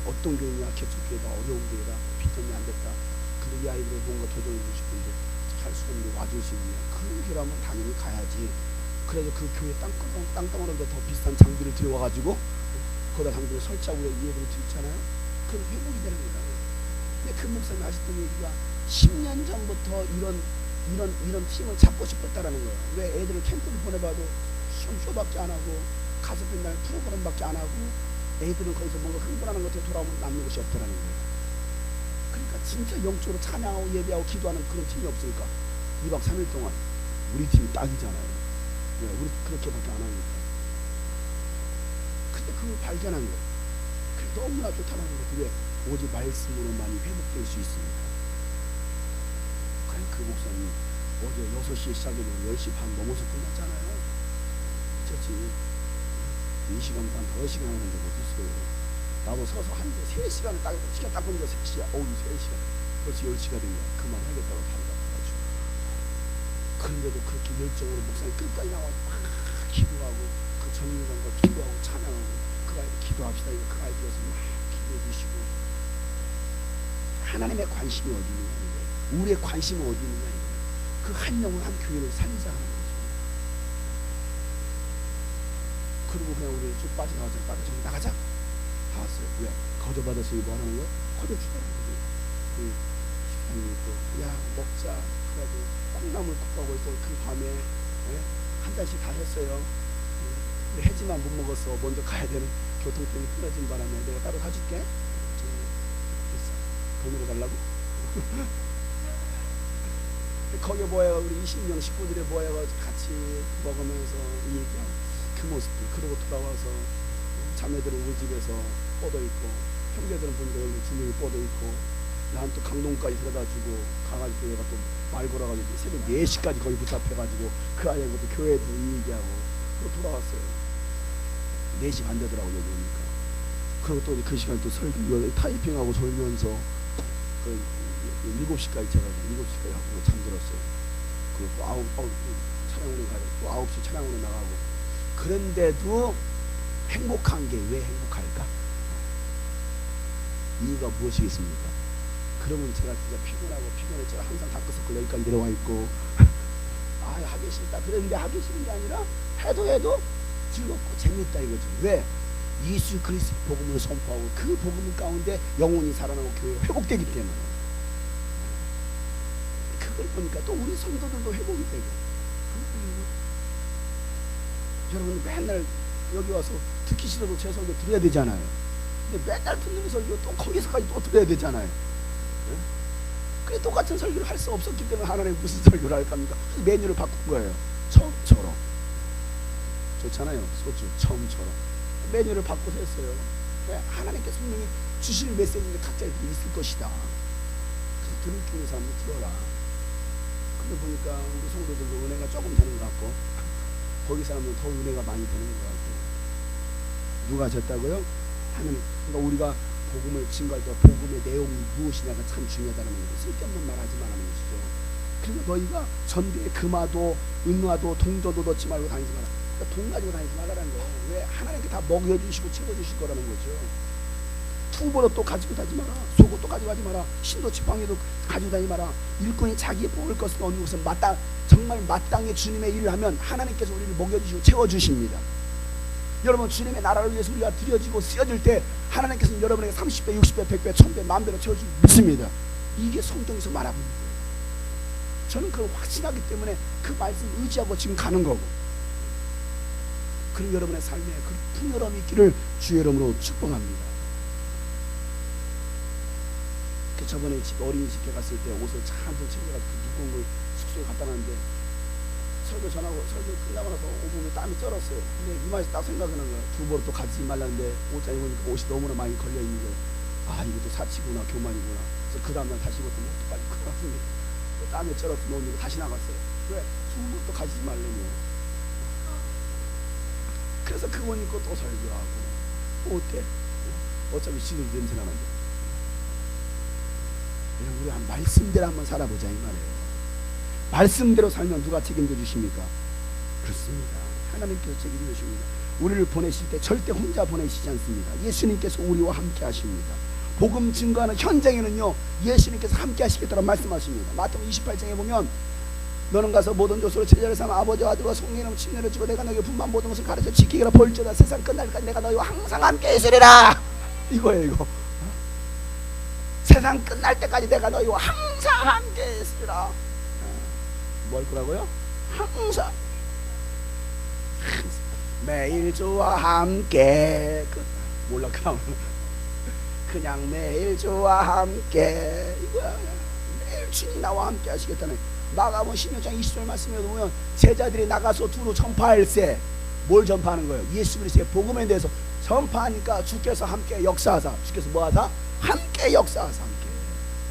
어떤 교회냐, 개척교회다, 어려운 교회다, 빚더미 안 됐다. 근데 이 아이들을 뭔가 도전해주고 싶은데 할 수 없는데 와줄 수 있냐. 그 교회라면 당연히 가야지. 그래서 그 교회 땅덩어리보다 더 비싼 장비를 들여와가지고 거기다 장비를 설치하고 예배를 드렸잖아요. 그럼 회복이 되는 거예요. 근데 그 목사님 하셨던 얘기가 10년 전부터 이런 팀을 잡고 싶었다라는 거예요. 왜 애들을 캠프를 보내봐도 쇼밖에 안 하고 가서 맨날 프로그램밖에 안 하고 애들은 거기서 뭔가 흥분하는 것에 돌아오면 남는 것이 없다라는 거예요. 그러니까 진짜 영적으로 찬양하고 예배하고 기도하는 그런 팀이 없으니까 2박 3일 동안 우리 팀이 딱이잖아요. 왜? 우리 그렇게밖에 안 하니까. 근데 그걸 발견한 거예요. 그게 너무나 좋다는 거예요. 왜? 오직 말씀으로만이 회복될 수 있습니다. 그래 그 목사님 어제 6시에 시작해서 10시 반 넘어서 끝났잖아요. 그렇지. 2시간 반, 5시간 하는데 어딨어요. 나도 서서 한 3시간을 딱, 시간 딱 보니까 3시야. 어우, 3시간. 벌써 10시가 된 거야. 그만하겠다고 바로 나가가지고. 그런데도 그렇게 열정으로 목사님 끝까지 나와서 막 기도하고, 그 전인상과 기도하고, 찬양하고, 그 아이 기도합시다. 이거 그 아이들에서 막 기도해 주시고. 하나님의 관심이 어디 있느냐, 이거예요. 우리의 관심은 어디 있느냐, 이거예요. 그 한 영혼, 한 교회를 살리자 하는 거죠. 그리고 그냥 우리 쭉 빠져나가자. 저기 나가자. 다 왔어요. 왜? 거저받았으니 뭐 하는 거야? 거저주더라고. 그 집사님이 또, 야, 먹자. 그래가지고 콩나물 국하고 있어. 그 밤에, 한 달씩 다 했어요. 근데 해지만 못 먹었어. 먼저 가야 되는 교통 때문에 끊어진 바람에 내가 따로 사줄게. 됐어. 돈으로 달라고? 거기에 모여가 우리 20명 식구들이 모여가 같이 먹으면서 얘기하고 그 모습들. 그러고 돌아와서 자매들은 우리 집에서 뻗어 있고 형제들은 보니까 여기 2명이 뻗어 있고 난 또 강동까지 데려다주고 가가지고 내가 또 말 걸어가지고 새벽 4시까지 거기 붙잡혀가지고 그 아이하고 또 교회에서 얘기하고 그러고 돌아왔어요. 4시 반 되더라고 여기 오니까. 그리고 또 그 시간에 또 설교 타이핑하고 졸면서 그 7시까지 제가 7시까지 하고 잠들었어요. 그리고 또 차량으로 가고 또 9시 차량으로 나가고. 그런데도 행복한 게 왜 행복할까? 이유가 무엇이겠습니까? 그러면 제가 진짜 피곤해 제가 항상 다크서클 여기까지 내려와 있고 아 하기 싫다 그랬는데 하기 싫은 게 아니라 해도 즐겁고 재밌다 이거죠. 왜? 예수 그리스도 복음을 선포하고 그 복음 가운데 영혼이 살아나고 교회가 회복되기 때문에. 그걸 보니까 또 우리 성도들도 회복이 되고. 여러분 맨날 여기 와서 듣기 싫어도 제 설교 들어야 되잖아요. 근데 맨날 듣는 설교 또 거기서까지 또 들어야 되잖아요. 네? 그래 똑같은 설교를 할 수 없었기 때문에 하나님 무슨 설교를 할 겁니까? 그래서 메뉴를 바꾼 거예요. 처음처럼. 좋잖아요. 소주 처음처럼. 메뉴를 바꿔서 했어요. 하나님께서 분명히 주실 메시지는 각자에게 있을 것이다. 그래서 들을 줄 있는 사람은 들어라. 근데 보니까 우리 성도들도 은혜가 조금 되는 것 같고 거기 사람은 더 은혜가 많이 되는 것 같고. 누가 졌다고요? 하나님. 그러니까 우리가 복음을 증거할 때 복음의 내용이 무엇이냐가 참 중요하다는 거예요. 쓸데없는 말 하지 말라는 것이죠. 그러니까 너희가 전대에 금화도 은화도 동전도 넣지 말고 다니지 마라. 그러니까 돈 가지고 다니지 말라는 거예요. 왜? 하나님께 다 먹여주시고 채워주실 거라는 거죠. 투버릇도 가지고 다니지 마라. 속옷도 가지고 다니지 마라. 신도 지팡이도 가지고 다니지 마라. 일꾼이 자기의 뽑을 것을 얻는 것은 정말 마땅히 주님의 일을 하면 하나님께서 우리를 먹여주시고 채워주십니다. 여러분 주님의 나라를 위해서 우리가 드려지고 쓰여질 때 하나님께서는 여러분에게 30배, 60배, 100배, 1000배, 만배로 채워주고 믿습니다. 이게 성경에서 말하고 있는 거예요. 저는 그걸 확신하기 때문에 그 말씀을 의지하고 지금 가는 거고. 그럼 여러분의 삶에 그 풍요로움이 있기를 주의 이름으로 축복합니다. 저번에 어린이집에 갔을 때 옷을 잔뜩 챙겨가지고 무거운 걸 숙소에 갖다 놨는데 설교 끝나고 나서 오분에 땀이 쩔었어요. 근데 이마에서 딱 생각하는 거야. 두 벌을 또 가지지 말라는데 옷장 입으니까 옷이 너무나 많이 걸려있는 거예요. 아 이것도 사치구나 교만이구나. 그래서 그 다음날 다시 입었더니 옷도 빨리 끌어왔는데 땀에 쩔어서 놓으니까 다시 나갔어요. 왜? 두 벌도 가지지 말래요. 그래서 그거 입고 또 설교하고 또 어때? 어차피 지금 냄새 나는데. 우리 한 말씀대로 한번 살아보자 이 말이에요. 말씀대로 살면 누가 책임져 주십니까? 그렇습니다. 하나님께서 책임져 주십니다. 우리를 보내실 때 절대 혼자 보내시지 않습니다. 예수님께서 우리와 함께 하십니다. 복음 증거하는 현장에는요 예수님께서 함께 하시겠다고 말씀하십니다. 마태복음 28장에 보면 너는 가서 모든 족속으로 제자를 삼아 아버지와 아들과 성령으로 침례를 주고 내가 너에게 분만 모든 것을 가르쳐 지키기라 볼지어다 세상 끝날 때까지 내가 너희와 항상 함께 있으리라. 이거예요 이거. 세상 끝날 때까지 내가 너희와 항상 함께 있으리라. 뭘 거라고요? 항상 매일 주와 함께 몰라 그냥 매일 주와 함께 이거야. 매일 주님 나와 함께 하시겠다는. 마가복음 16장 20절 말씀에 보면 제자들이 나가서 두루 전파할세. 뭘 전파하는 거예요? 예수 그리스도의 복음에 대해서 전파하니까 주께서 함께 역사하사. 주께서 뭐하사? 함께 역사하사.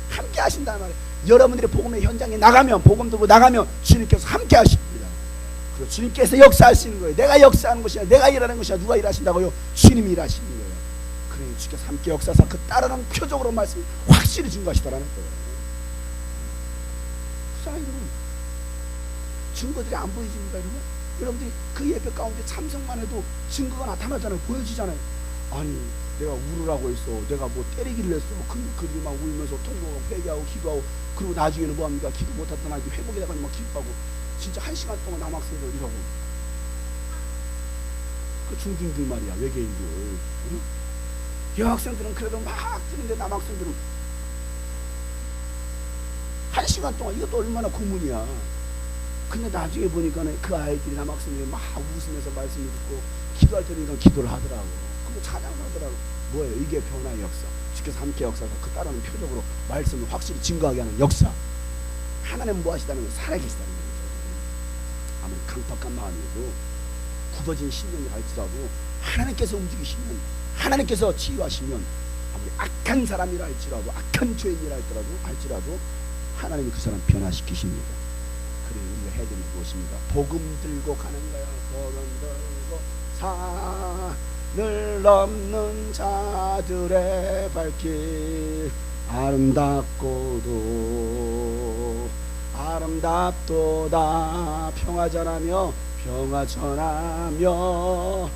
함께 하신다는 말이에요. 여러분들이 복음의 현장에 나가면 복음 들고 나가면 주님께서 함께 하십니다. 그리고 주님께서 역사하시는 거예요. 내가 역사하는 것이 아니라 내가 일하는 것이 아니라 누가 일하신다고요? 주님이 일하시는 거예요. 그러니 주께서 함께 역사하사 그 따르는 표적으로 말씀이 확실히 증거하시다라는 거예요. 그렇잖아요 여러분. 증거들이 안 보이십니까 여러분? 여러분들이 그 예배 가운데 참석만 해도 증거가 나타나잖아요. 보여지잖아요. 아니 내가 울으라고 했어. 내가 뭐 때리기를 했어. 그들이 막 울면서 통곡하고 회개하고 기도하고 그리고 나중에는 뭐합니까? 기도 못했던 아이들 회복이 돼가지고 막 기도하고 진짜 1시간 동안 남학생들 이러고 그 중딩들 말이야 외계인들. 응? 여학생들은 그래도 막 뜨는데 남학생들은 1시간 동안 이것도 얼마나 고문이야. 근데 나중에 보니까 그 아이들이 남학생들이 막 웃으면서 말씀을 듣고 기도할 때니까 기도를 하더라고. 그리고 찬양을 하더라고. 뭐예요? 이게 변화의 역사. 주께서 함께 역사가 그 따르는 표적으로 말씀을 확실히 증거하게 하는 역사. 하나님 뭐 하시다는 건 살아계시다는 거죠. 아무리 강팍한 마음이고 굳어진 심령이 할지라도 하나님께서 움직이시면, 하나님께서 치유하시면, 아무리 악한 사람이라 할지라도, 악한 죄인이라 할지라도 하나님이 그 사람 변화시키십니다. 그래 우리가 해야 되는 무엇입니까? 복음 들고 가는 거야. 복음 들고 산을 넘는 자들의 발길 아름답고도 아름답도다. 평화 전하며 평화 전하며